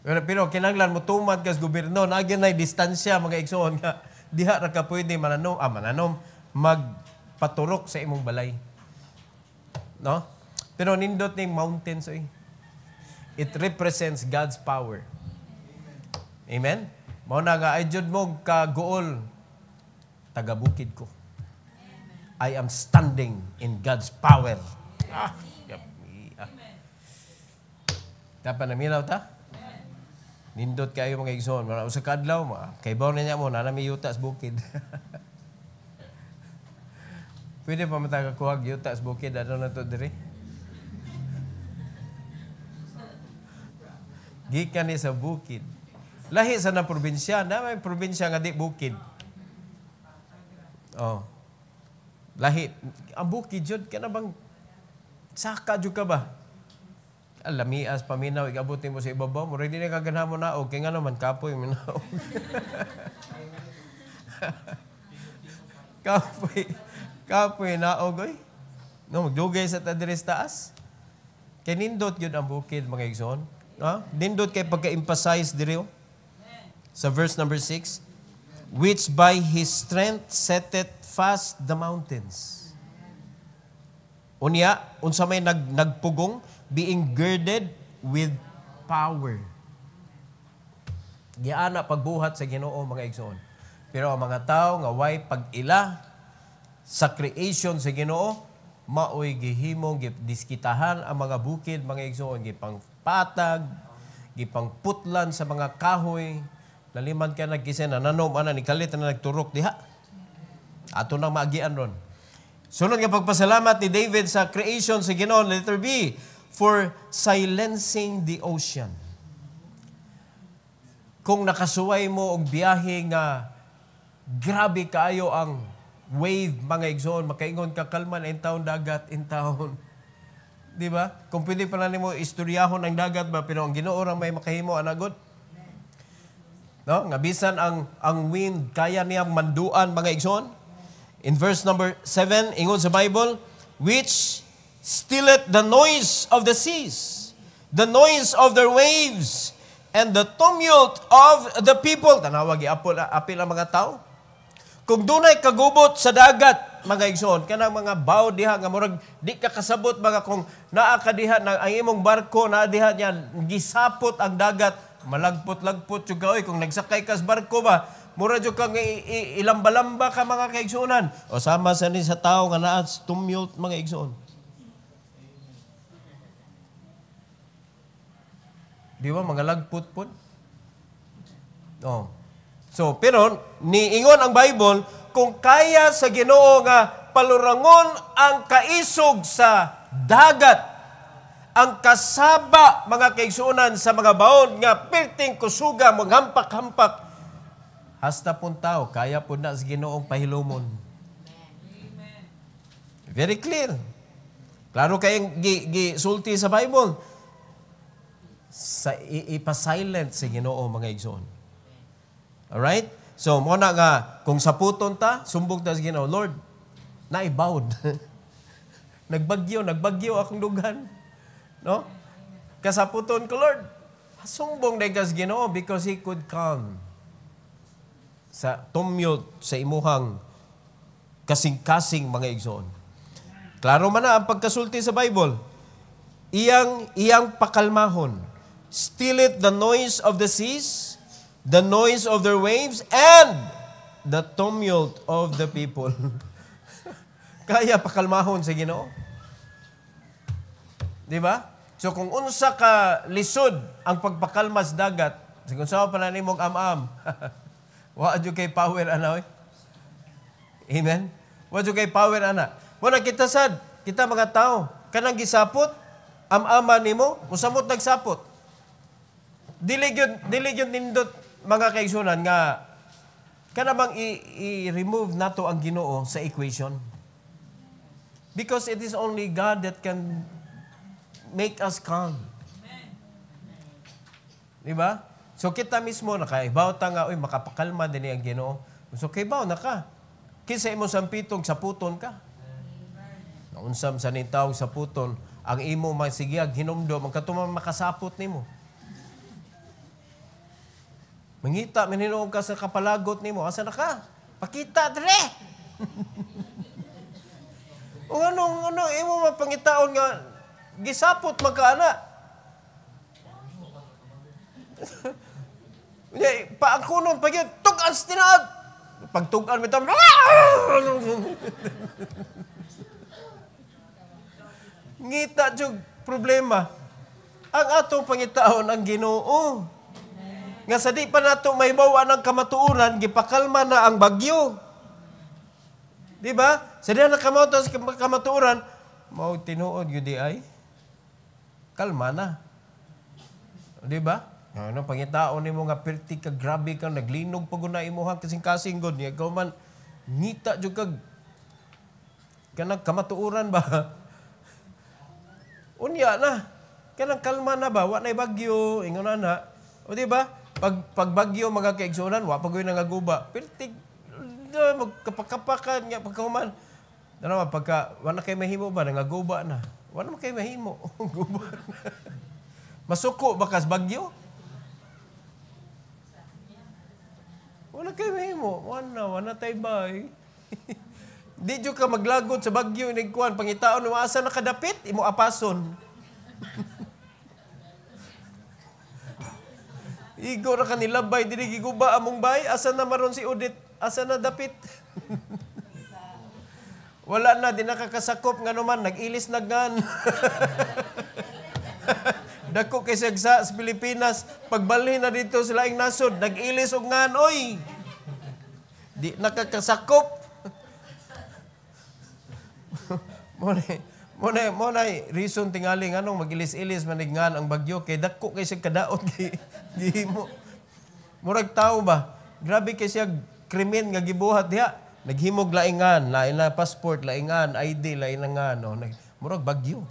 Pero kinanglan mo tumad kas gobyerno na gyud distansya mga igsoon nga diha ra ka pwede mananom magpaturok sa imong balay. No? Pero nindot ning mountains oy. It represents God's power. Amen. Mao na nga ay jud mo kaguol taga-bukid ko. I am standing in God's power. Dapat naminaw ta? Nindot kayo mga igsoon. Sa kadlaw, kaibaw na niya mo, nanami yuta sa bukid. Pwede pa matagakuhag yuta sa bukid. Ano na to diri? Gikan ni sa bukid. Lahi sa na probinsya. Na may probinsya nga di bukid. Oh. Lahi. Ang bukid yun, ka na bang saka dyan ka ba? Lamias, paminaw, ikabutin mo sa ibabaw mo. Ready na kaganhan mo na, okay nga naman, kapoy, minaw. kapoy na, ogoy. No, magdugay sa tadiris taas. Kay nindot yun ang bukid, mga igsoon. Nindot kay pagka-emphasize diri sa verse number 6, which by His strength setteth fast the mountains. Unya, unsa may nagpugong, being girded with power. Giana pagbuhat sa Ginoo mga igsoon. Pero ang mga tao nga way pag-ila sa creation sa Ginoo, maoy gihimong diskitahan ang mga bukid mga igsoon, gipang patag, gipang putlan sa mga kahoy. Naliman ka nagkisen na nanom ana ni kalit na nagturok diha. Ato nang maagian ron. Sunod nga pagpasalamat ni David sa creation sa Ginoo, letter B, for silencing the ocean. Kung nakasuway mo og biyahe nga grabe kaayo ang wave mga igsoon, makaingon ka kalman in taon dagat in taon. Di ba? Kung pwede pa na nimo istoryahon ang dagat ba, pero ang Ginoo ra may makahimo anagod. No, nga bisan ang wind kaya niyang manduan mga igsoon. In verse number 7 ingon sa Bible, which stilleth the noise of the seas, the noise of their waves, and the tumult of the people. Tanawag apil ang mga tao. Kung dunay kagubot sa dagat, mga igsoon, kanang mga baw diha nga murag di ka kasabot mga kung naa ka diha na ang imong barko naa diha niya gisapot ang dagat, malagpot-lagpot jud ka kung nagsakay ka sa barko ba, mura jud kang ilamba-lamba ka mga kaigsuonan. O sama sa ni sa tao nga naa tumult mga igsoon. Di ba, mga lagpot po? Oh. So, pero, niingon ang Bible, kung kaya sa Ginoo nga palurangon ang kaisog sa dagat, ang kasaba, mga kaigsuonan sa mga baon nga perting kusuga, maghampak-hampak, hasta pun tao, kaya po na sa Ginoong pahilumon. Very clear. Klaro kayong gisulti sa Bible. Sa ipa-silent sa Ginoo mga igsoon. Alright? So, muna nga, kung saputon ta, sumbog ta sa Ginoo, Lord, naibawd. nagbagyo akong dugan. No? Kasaputon ko, Lord, sumbong na sa Ginoo because He could calm sa tumult sa imuhang kasing-kasing mga igsoon. Klaro man na ang pagkasulti sa Bible. Iyang pakalmahon. Stilleth the noise of the seas, the noise of their waves, and the tumult of the people. Kaya pakalmahon sa Ginoo. Di ba? So kung unsa ka lisod ang pagpakalma sa dagat, Kung saan pa na nimong am-am. Wa adyo kay power, ana, oy. Amen? Wa adyo kay power, ana. Muna kita sad, kita mga tao, kanang gisapot, am-ama nimo, musamot nagsapot. Dili gyud nindot mga kaigsunan nga kanabang i-remove nato ang Ginoo sa equation. Because it is only God that can make us calm. Diba? So kita mismo nakaibaw ta nga, makapakalma din ang Ginoo. So kaibaw na ka. Kinsa imo sampitong saputon ka. Naunsam sa nintawag saputon, ang imo masigyag hinumdo, magkatuman makasapot nimo. Mangita, maninuog ka sa kapalagot nimo. Asa na ka? Pakita, dre! O ano, imo mapangitaon nga, gisapot magkaana. Paangkunon, pag yun, tugan sa tinag! Pagtugan mo ito, ngita jug problema. Ang atong pangitaon ang Ginoo. Nga sa di pa nato may bawa ng kamatuuran, gipakalma na ang bagyo. Di ba? Sa di na kamatuuran, mao tinuod yun di ay, kalma na. Di ba? Ano, pangitaon ni mo nga perti ka, grabe ka, naglinog pa na imuhang kasing-kasing god niya. Ikaw man, ngita jud kag kanang kamatuuran ba? Unya na. Kanang kalma na ba? Wa na'y bagyo. Ingon na. O di ba? Pag bagyo mga kaigsunan, wa pa gyud nangaguba. Perti magkapakapakan nga pagkahuman. Ano pagka wala kay mahimo ba nangaguba na. Wala man kay mahimo. Guba. Masuko ba kas bagyo? Wala kay mahimo. Wala tay bay. Di jud ka maglagot sa bagyo ning kuan pangitaon mo asa nakadapit imo apason. Igo ra kanila bay dili giguba among bay asa na maron si Udit asa na dapit. Wala na di nakakasakop nga naman nag-ilis naggan. Dako kay sa Pilipinas pagbalhin na dito sa laing nasod nag-ilis og ngan oy. Di nakakasakop. Muna reason tingali anong magilis-ilis manignan ang bagyo kay dako kay siya kadaot di mo. Murag tao ba? Grabe kay siya krimen nga gibuhat diha. Naghimog laingan, lain na passport, laingan, ID, lain nga no. Murag bagyo.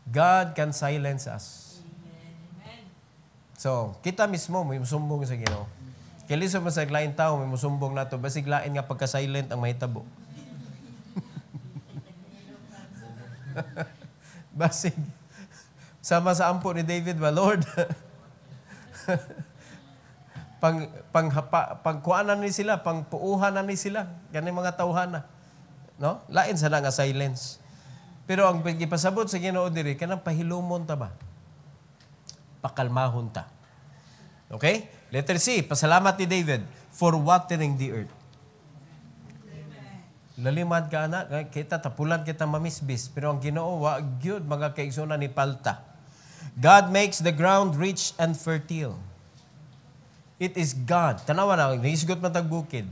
God can silence us. So, kita mismo may musumbong sa Ginoo. Kay liso man sa lain tao may musumbong nato basig lain nga pagka-silent ang mahitabo. Basig. Sama sa ampo ni David ba, Lord? Pangkuanan ni sila, pangpuuhanan ni sila. Ganun mga tawhana. No? Lain sa nga silence. Pero ang ipasabot sa Ginoo diri, kanang pahilumon ta ba? Pakalmahon ta. Okay? Letter C, pasalamat ni David for watering the earth. Lalimad ka na, kita tapulan kita mamisbis. Pero ang Ginoo wa gyud mga kaigsunan ni palta. God makes the ground rich and fertile. It is God. Tanawa na, naisgot man tag bukid.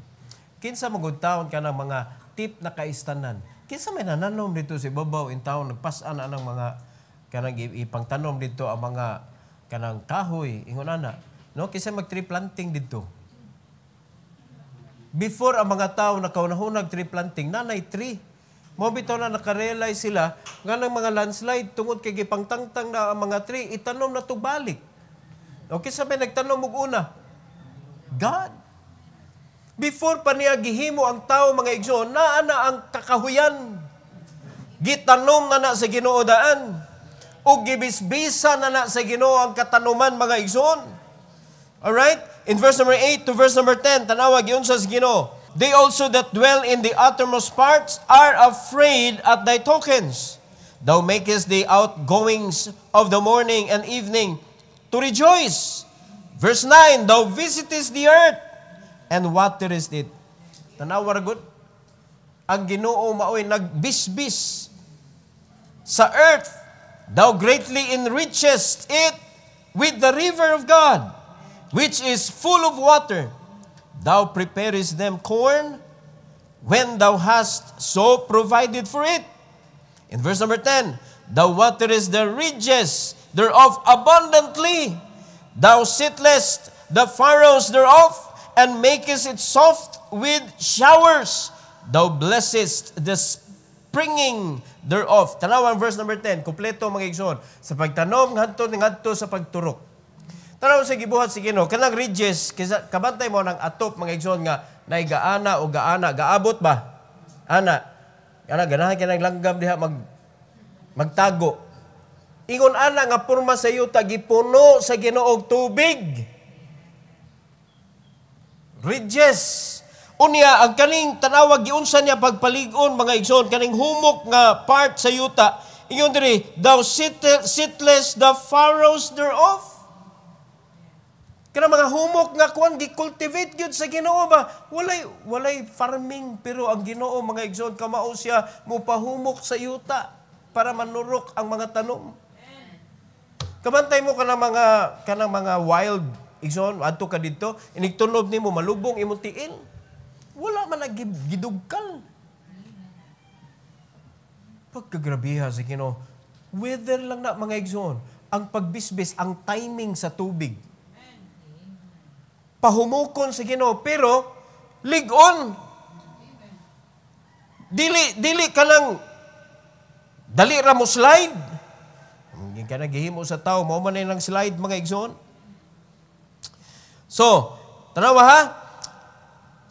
Kinsa magud taon ka ng mga tip na kaistanan. Kinsa may nananom dito sa ibabaw in town nagpas-an ang mga kanang ipangtanom dito ang mga kanang kahoy ingon ana. No, kinsa mag-tree planting dito. Before ang mga tao nakaunahunag tree planting, nanay tree. Mo bitaw na nakarealize sila nga ng mga landslide tungod kay gipangtangtang na ang mga tree, itanom na to balik. Okay, sabi nagtanom og una. God. Before pa niya gihimo ang tao mga igsoon, naa na ang kakahuyan. Gitanom na sa Ginoo daan. O gibisbisa na sa Ginoo ang katanuman mga igsoon. Alright? In verse number 8 to verse number 10, tanawag yun sa Ginoo. They also that dwell in the uttermost parts are afraid at thy tokens. Thou makest the outgoings of the morning and evening to rejoice. Verse 9, thou visitest the earth and waterest it. Tanawag good. Ang Ginoo maoy nagbisbis sa earth. Thou greatly enrichest it with the river of God, which is full of water. Thou preparest them corn when thou hast so provided for it. In verse number 10, thou waterest the ridges thereof abundantly. Thou settlest the furrows thereof, and makest it soft with showers. Thou blessest the springing thereof. Tanaw ang verse number 10. Kompleto mga igsoon. Sa pagtanom, ngadto sa pagturok. Tanaw sa gibuhat si Ginoo, kanang ridges, kabantay mo ng atop mga igsoon nga, gaana o gaana, gaabot ba? Ana, ganahan ka ng langgam diha magtago. Ingon ana nga porma sa yuta, gipuno sa Ginoog tubig. Ridges. Unya, ang kaning tanawag, giunsa niya pagpaligon, mga igsoon, kaning humok nga part sa yuta, ingon diri, thou seatless the furrows thereof. Kana mga humok nga kuan gi-cultivate gyud sa Ginoo ba? Walay farming, pero ang Ginoo mga igsoon kamao siya mupahumok sa yuta para manurok ang mga tanom. Kabantay mo kanang mga wild igsoon adto ka dito, inigtunob nimo malubong imong tiil. Wala man nagidugkal. Pagkagrabiha sa Ginoo, weather lang na mga igsoon, ang pagbisbis, ang timing sa tubig. Pahumukon sa Ginoo, pero ligon. Dili ka lang dali ra mo slide. Hindi ka naghihimo sa tao, mao man lang slide mga igsoon. So, tanawa ha?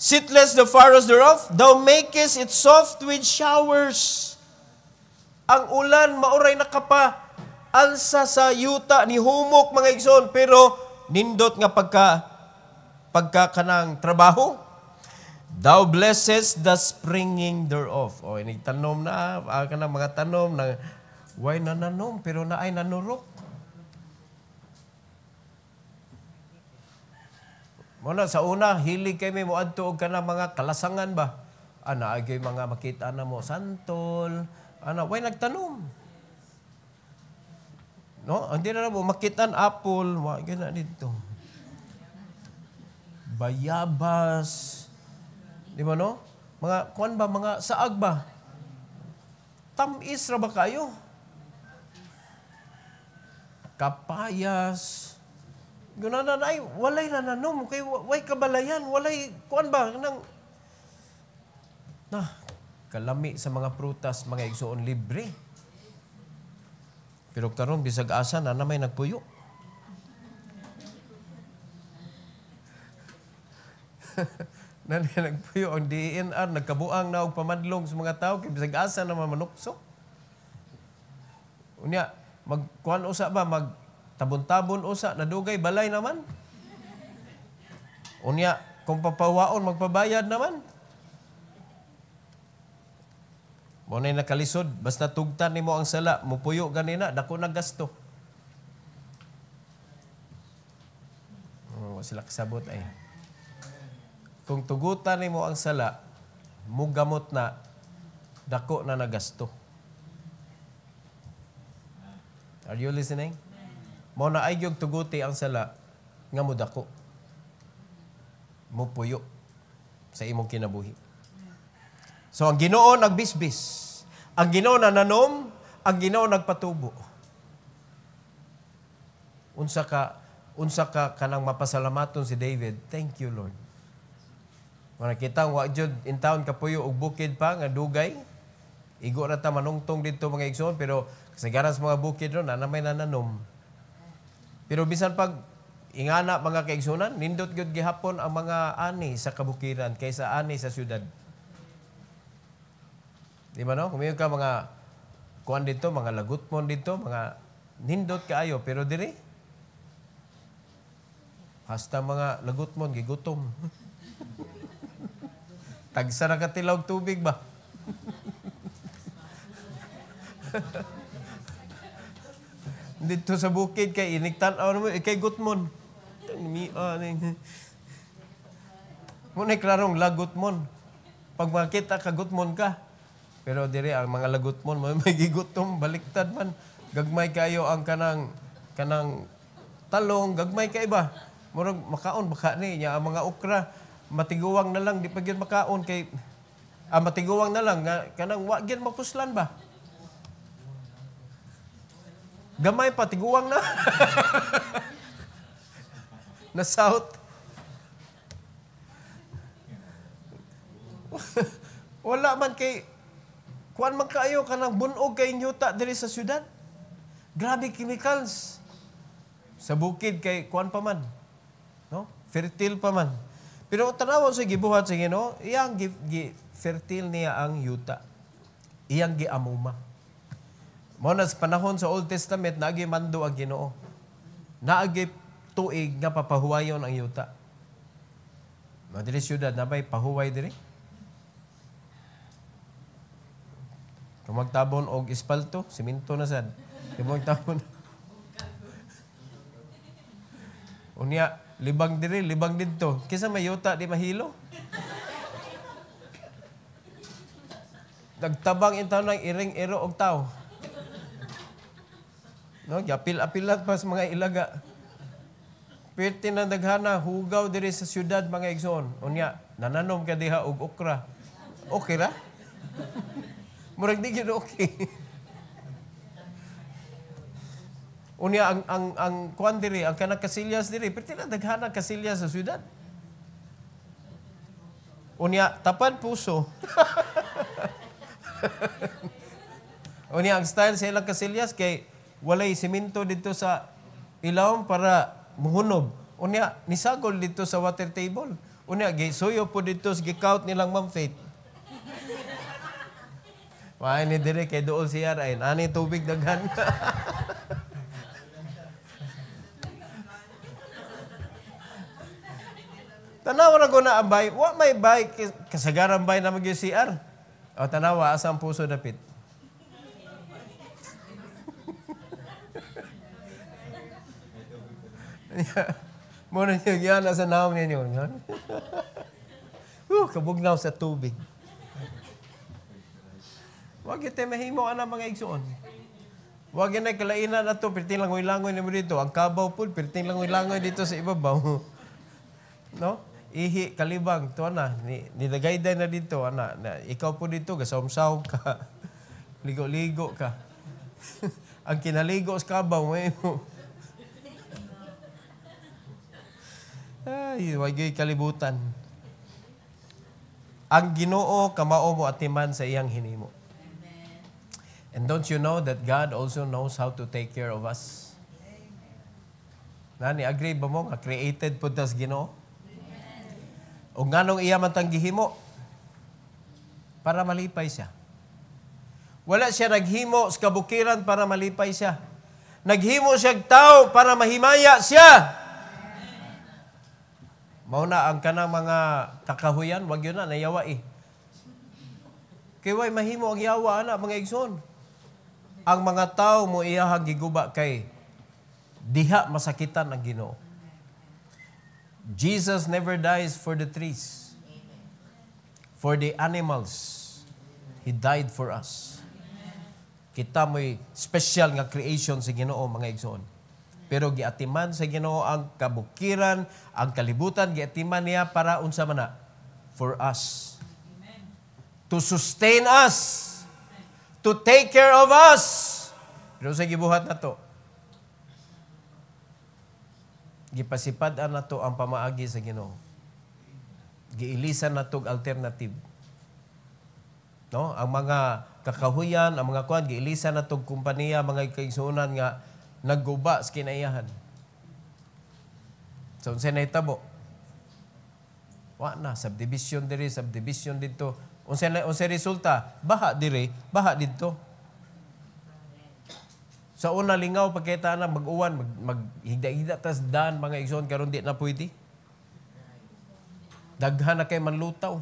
Seatless the furrows thereof, thou makest it soft with showers. Ang ulan mauray nakapa alsa sa yuta ni humok mga igsoon, pero nindot nga pagka kanang trabaho. Thou blessest the springing thereof. O, inigtanom na, kanang mga tanom na way nananom, pero naay nanurok. Muna sa una, hilig kay may muadto og kanang mga kalasangan ba? Ana, agay mga makita na mo, santol, ana, way nagtanom. No? Hindi na mo makitaan apple, wa gina dito. Bayabas. Di ba no? Mga kuan ba, mga saag ba? Tamis ra ba kayo? Kapayas. Gunanan ay walay nananom kay way kabalayan, walay kuan ba nang kalami sa mga prutas, mga igsoon libre. Pero karon bisag asa na may nagpuyo. Nagpuyo ang DNR, nagkabuang na og pamadlong sa mga tao kay bisag asa na manukso. Unya magkuan usa ba tabon-tabon usa nadugay balay naman. Unya kung papawaon magpabayad naman. Mo nay nakalisod basta tugtan nimo ang sala, mupuyo ganina dako na gasto. Sila kasabot ay. Kung tugutan nimo ang sala, mugamot na dako na nagasto. Are you listening? Mo na ay gyud tuguti ang sala nga mudako. Mupuyo sa imong kinabuhi. So ang Ginoo nagbisbis, ang Ginoo nananom, ang Ginoo nagpatubo. Unsa ka kanang mapasalamaton si David? Thank you, Lord. Kung nakita wa jud in town kapuyo og bukid pa nga dugay, igo na ta manungtong dito mga igsoon, pero kasagaran sa mga bukid ron na may nananom. Pero bisan pag ingana mga kaigsunan, nindot gyud gihapon ang mga ani sa kabukiran kaysa ani sa syudad. Di ba no? Kumayo ka mga kuan dito, mga lagutmon dito, mga nindot kaayo, pero diri hasta mga lagutmon gigutom. Tagsa na katilawg tubig ba? Dito sa bukid kay iniktan-aw mo kay gutmon. Muna klarong lagutmon. Pag makita ka gutmon ka. Pero diri ang mga lagutmon may gigutom baliktad man. Gagmay kayo ang kanang talong, gagmay ka iba. Murag makaon baka ni nya ang mga okra matiguwang na lang di pa gyud makaon kay matiguwang na lang nga kanang wa gyud mapuslan ba. Gamay pa tiguwang na. Na south. Wala man kay kuan man kaayo kanang bunog kay yuta diri sa syudad. Grabe chemicals. Sa bukid kay kuan pa man. No? Fertile pa man. Pero tanawon sa gibuhat sa Ginoo, iyang fertile niya ang yuta. Iyang giamuma. Mao na sa panahon sa Old Testament naagi mando ang Ginoo. Naagi tuig nga papahuwayon ang yuta. Madiri syudad na ba'y pahuway diri? Kung magtabon og espalto, simento na sad. Kung magtabon. Unya, libang diri, libang dito. Kisa may yuta, di mahilo. Nagtabang intaw ng iring-iro og tao. No, apil-apilat pa sa mga ilaga. Pwede na daghana, hugaw diri sa syudad mga igsoon. Unya, nananom ka diha og okra. Okay ra? Murag di gyud okay. Unya ang kuan diri, ang kanang kasilyas diri, pwede na daghana kasilyas sa syudad. Unya, tapan puso. Unya, ang style sa ilang kasilyas kay walay simento dito sa ilawom para muhunob. Unya, nisagol dito sa water table. Unya, suyo po dito sa gikaut nilang Ma'am Faith. Why ni dire kay dool siya ay ani tubig daghan. Tanawa na ko na ang bay. Wa may bay kasagaran bay na mag CR. O tanawa asa ang puso dapit. Muna niyo yan sa naong ninyo. Kabugnaw sa tubig. Wag ito mahimo ana mga igsoon. Wag na kalainan na ito, perting langoy-langoy na mo dito. Ang kabaw po, perting langoy-langoy dito sa ibabaw. No? Ihi, kalibang, ito na. Nilagayday na dito, ana. Ikaw po dito, gasawm-sawm ka. Ligo-ligo ka. Ang kinaligo sa kabaw, may mo. Ay, wag yung kalibutan. Ang Ginoo kamao mo atiman sa iyang hinimo. And don't you know that God also knows how to take care of us? Nani, agree ba mo nga created po tas Ginoo? O nganong iya man tang gihimo? Para malipay siya. Wala siya naghimo sa kabukiran para malipay siya. Naghimo siya tao para mahimaya siya. Mauna ang kanang mga kakahuyan, wag yun na, nayawa eh. Kaya way mahimo ang yawa na, mga igsoon. Ang mga tao mo iyahang giguba kay diha masakitan ang Ginoo. Jesus never dies for the trees. For the animals. He died for us. Kita mo'y special nga creation sa Ginoo, mga igsoon. Pero giatiman sa Ginoo ang kabukiran, ang kalibutan, giatiman niya para unsa man na? For us. To sustain us. To take care of us. Pero sa gibuhat na to, gipasipadan na to ang pamaagi sa Ginoo. Giilisan na to alternative. No? Ang mga kakahuyan, ang mga kuan, giilisan na to kumpanya, mga kaigsunan nga nagguba sa kinaiyahan. So, unsay nahitabo? Wa na, subdivision diri, subdivision dito. Unsay resulta? Baha diri, baha dito. Sa una lingaw pagkita na mag-uwan, maghigda-higda tas daan mga igsoon karon di na pwede. Daghan na kay manlutaw.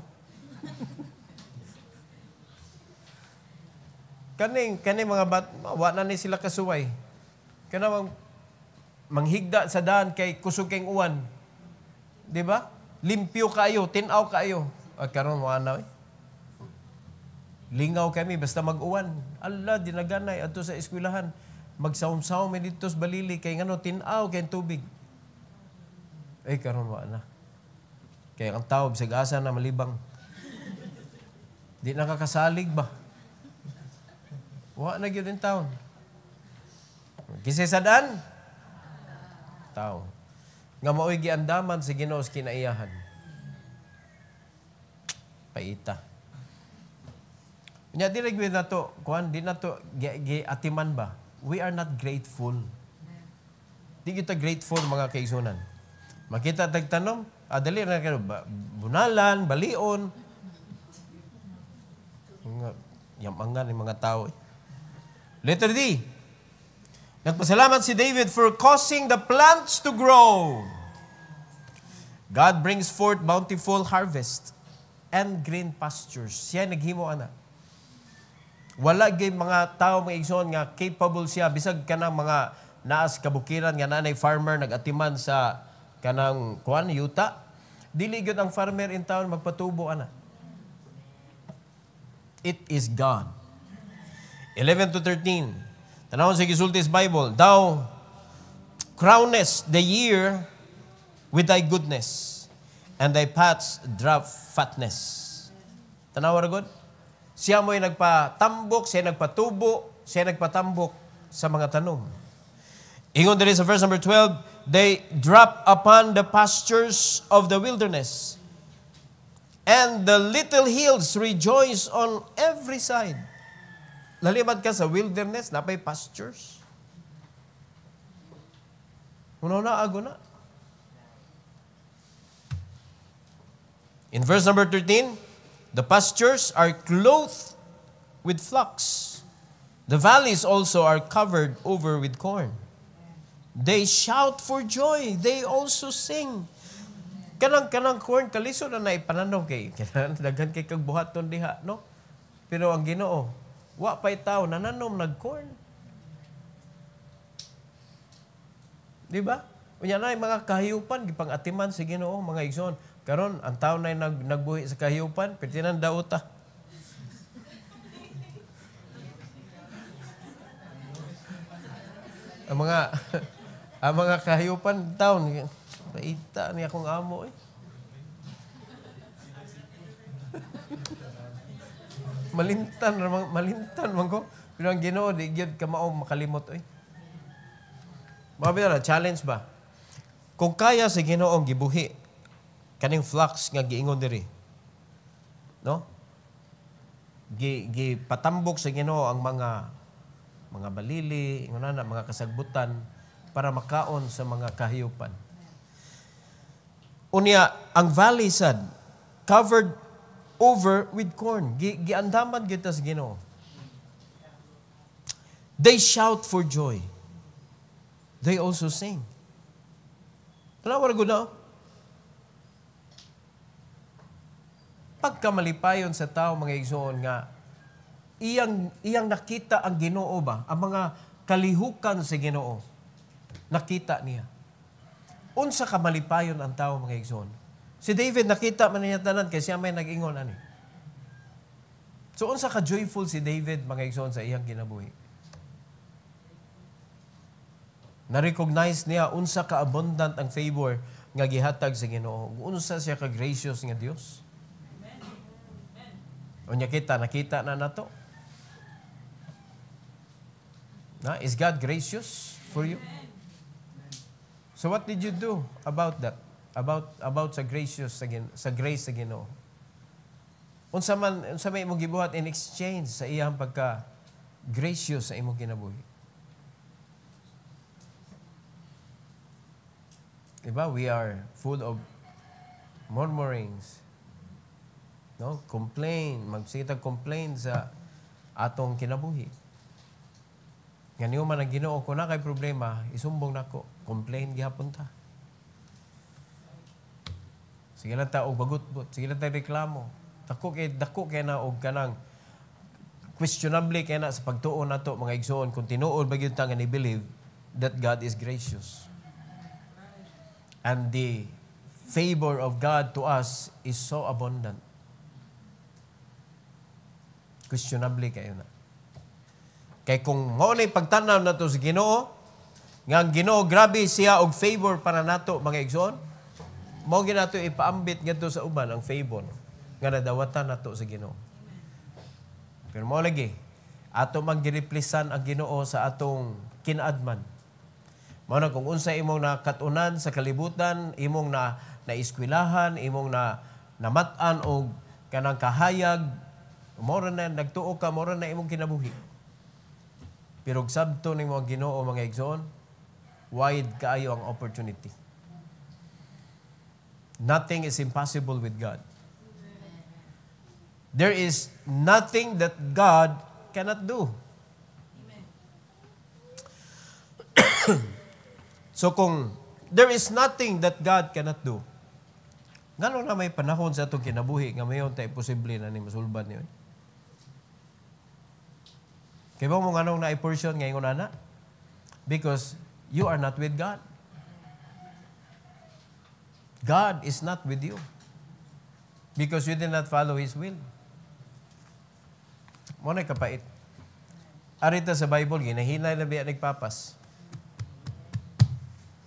Kani mga wa na ni sila kasuway. Kana manghigda sa daan kay kusog kay uwan. Di ba? Limpyo kayo, tinaw kayo. At karon wa na. Lingaw kami basta mag-uwan. Allah dinaganay adto sa eskwelahan. magsawom-sawom dito sa balili kay ngano tinaw kay tubig. Ay karon wa na. Kaya ang tao bisag asa na malibang. Di nakakasalig ba? Wa na gyud in taon. Kisesadan tao. Nga maoy giandaman sa Ginoo sa kinaiyahan. Paita. Nya di lagi na to, kuan di na to atiman ba? We are not grateful. Di kita grateful mga kaigsunan. Makita tagtanom, dali na kayo, bunalan, balion. Yamangan ng mga tao. Letter D. Nagpasalamat si David for causing the plants to grow. God brings forth bountiful harvest and green pastures. Siya naghimo ana. Wala gyud mga tao mga igsoon nga capable siya bisag kanang mga naas kabukiran nga nanay farmer nagatiman sa kanang kuan yuta. Dili gyud ang farmer in town magpatubo ana. It is God. 11 to 13. Tanawon sa gisulti sa Bible, thou crownest the year with thy goodness, and thy paths drop fatness. Tanawa ra gud? Siya mo'y nagpatambok, siya nagpatubo, siya nagpatambok sa mga tanom. Ingon diri sa verse number 12, they drop upon the pastures of the wilderness, and the little hills rejoice on every side. Lalibad ka sa wilderness, napay pastures. Uno na, ago na. In verse number 13, the pastures are clothed with flocks. The valleys also are covered over with corn. They shout for joy. They also sing. Kanang corn, kaliso na naipananaw kay. Daghan kay kagbuhaton diha, no? Pero ang Ginoo, wa pa'y tao, nananom nag-corn. Di ba? Unya na mga kahiyupan, gipang-atiman sa Ginoo, mga igsoon. Karon ang tao na nagbuhi sa kahiyupan, pitinan daw ta. ang mga kahiyupan taon, paita niya akong amo eh. Malintan man ko. Pero ang Ginoo di gyud ka mao makalimot oy. Mabita na challenge ba? Kung kaya sa Ginoo gibuhi kaning flocks nga giingon diri. No? Patambok sa Ginoo ang mga balili, inguna na mga kasagbutan para makaon sa mga kahiyupan. Unya ang valley sad covered over with corn. Giandaman gyud ta sa Ginoo. They shout for joy. They also sing. Tanawa gud na. Pagkamalipayon sa tao mga igsoon nga iyang nakita ang Ginoo ba, ang mga kalihukan sa Ginoo. Nakita niya. Unsa ka malipayon ang tao mga igsoon? Si David nakita man niya tanan kay siya may nag-ingon ani. So unsa ka joyful si David mga igsoon sa iyang kinabuhi? Na-recognize niya unsa ka abundant ang favor nga gihatag sa Ginoo. Unsa siya ka gracious nga Dios. Unya nakita na nato. Is God gracious for you? So what did you do about that? About sa gracious sa grace sa Ginoo. Unsa may imong gibuhat in exchange sa iyang pagka gracious sa imong kinabuhi. Diba? We are full of murmurings. No? Complain sa atong kinabuhi. Nga niyo man ang Ginoo ko na kay problema, isumbong nako, complain gihapon ta. Sige lang ta og bagut-but, sige lang ta reklamo. Dako kay na og kanang questionable kay na sa pagtuon nato mga igsoon kung tinuod ba gyud ta nga ni believe that God is gracious. And the favor of God to us is so abundant. Questionable kayo na. Kay kung mao na pagtanaw nato sa Ginoo, nga ang Ginoo grabe siya og favor para nato mga igsoon, mao ginato ipaambit ngadto sa uban ang favor nga nadawatan nato sa Ginoo. Pero mao lagi ato man gireplisan ang Ginoo sa atong kinaadman. Mao na kung unsa imong nakatunan sa kalibutan, imong na eskwelahan, imong namat-an og kanang kahayag, mao na nagtuo ka, mao na imong kinabuhi. Pero sabto nimo ang Ginoo mga igsoon, wide kaayo ang opportunity. Nothing is impossible with God. There is nothing that God cannot do. So kung there is nothing that God cannot do, ngano na may panahon sa atong kinabuhi nga mayon tay posible na ni masulban niyo. Kaya mo nganong na-portion ngayon ana? Because you are not with God. God is not with you. Because you did not follow His will. Mo na kapait. Arita sa Bible, ginahinay na biya nagpapas.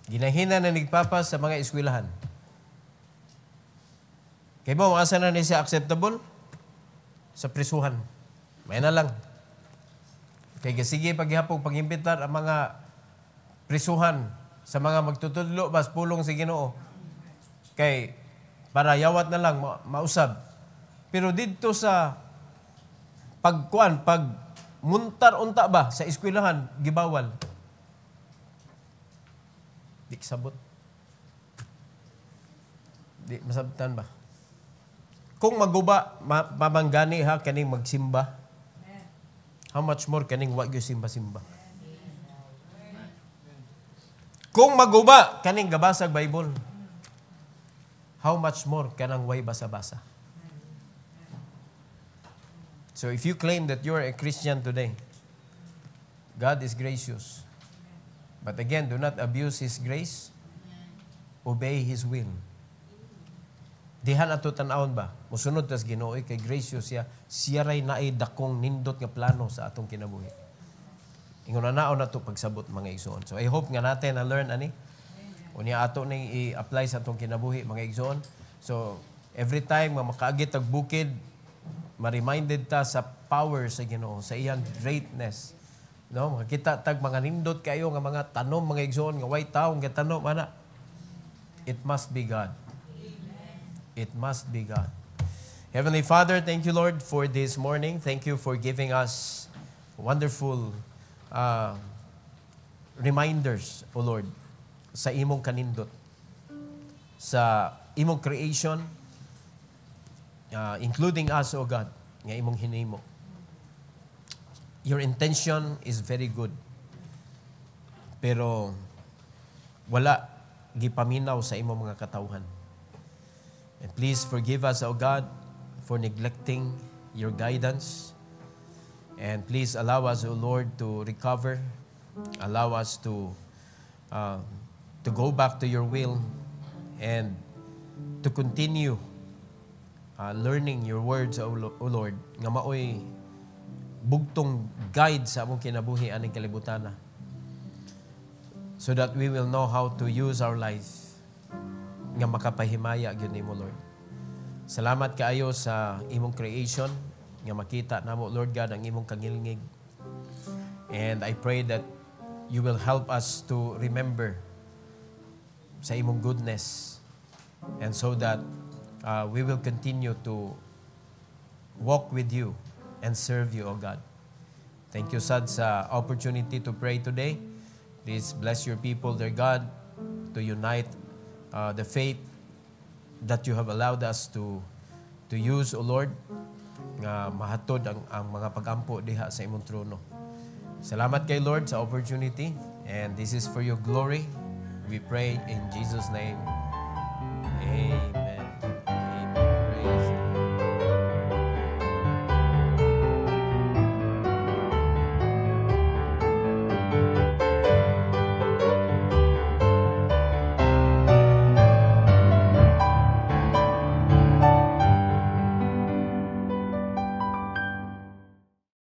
Ginahinay na nagpapas sa mga eskwelahan. Kaya mo, asa na niya acceptable? Sa prisuhan. May na lang. Kaya sige, paghihapong pag-imbitar ang mga prisuhan sa mga magtutudlo, bas pulong si Ginoo. Kay para yawat na lang, mausab. Pero dito sa pag muntar-unta ba sa eskwelahan, gibawal. Di sabot. Di masabtan ba? Kung maguba, mamanggani ha, kaning magsimba. How much more kaning wag yung simba-simba? Kung maguba, kaning gabasag Bible. How much more kanang way basa-basa? So if you claim that you are a Christian today, God is gracious. But again, do not abuse His grace. Obey His will. Dihan ato tan-awon ba? Musunod tas Ginoo kay gracious siya. Siya ray naay dakong nindot nga plano sa atong kinabuhi. Ingon na naon nato pagsabot mga igsoon. So I hope nga natin na learn ani. Unya ato ning i-apply sa atong kinabuhi mga igsoon. So every time nga makaagit og bukid, ma-reminded ta sa power sa Ginoo, sa iyang greatness. No, makita tag mga nindot kayo nga mga tanom mga igsoon nga way tawo nga tanom ana. It must be God. It must be God. Heavenly Father, thank you, Lord, for this morning. Thank you for giving us wonderful reminders, O Lord, sa imong kanindot, sa imong creation, including us, O God, nga imong hinimo. Your intention is very good. Pero wala gipaminaw sa imong mga katawhan. And please forgive us, O God, for neglecting your guidance. And please allow us, O Lord, to recover. Allow us to go back to your will and to continue learning your words, O Lord, nga maoy bugtong guide sa among kinabuhi aning kalibutana, so that we will know how to use our life nga makapahimaya gyud nimo, Lord. Salamat kaayo sa imong creation nga makita namo, Lord God, ang imong kangilngig. And I pray that you will help us to remember sa imong goodness, and so that we will continue to walk with you and serve you, O God. Thank you, Sad, sa opportunity to pray today. Please bless your people, dear God, to unite the faith that you have allowed us to use, O Lord, nga mahatod ang mga pagampo diha sa imong trono. Salamat kay Lord sa opportunity, and this is for your glory. We pray in Jesus' name. Amen.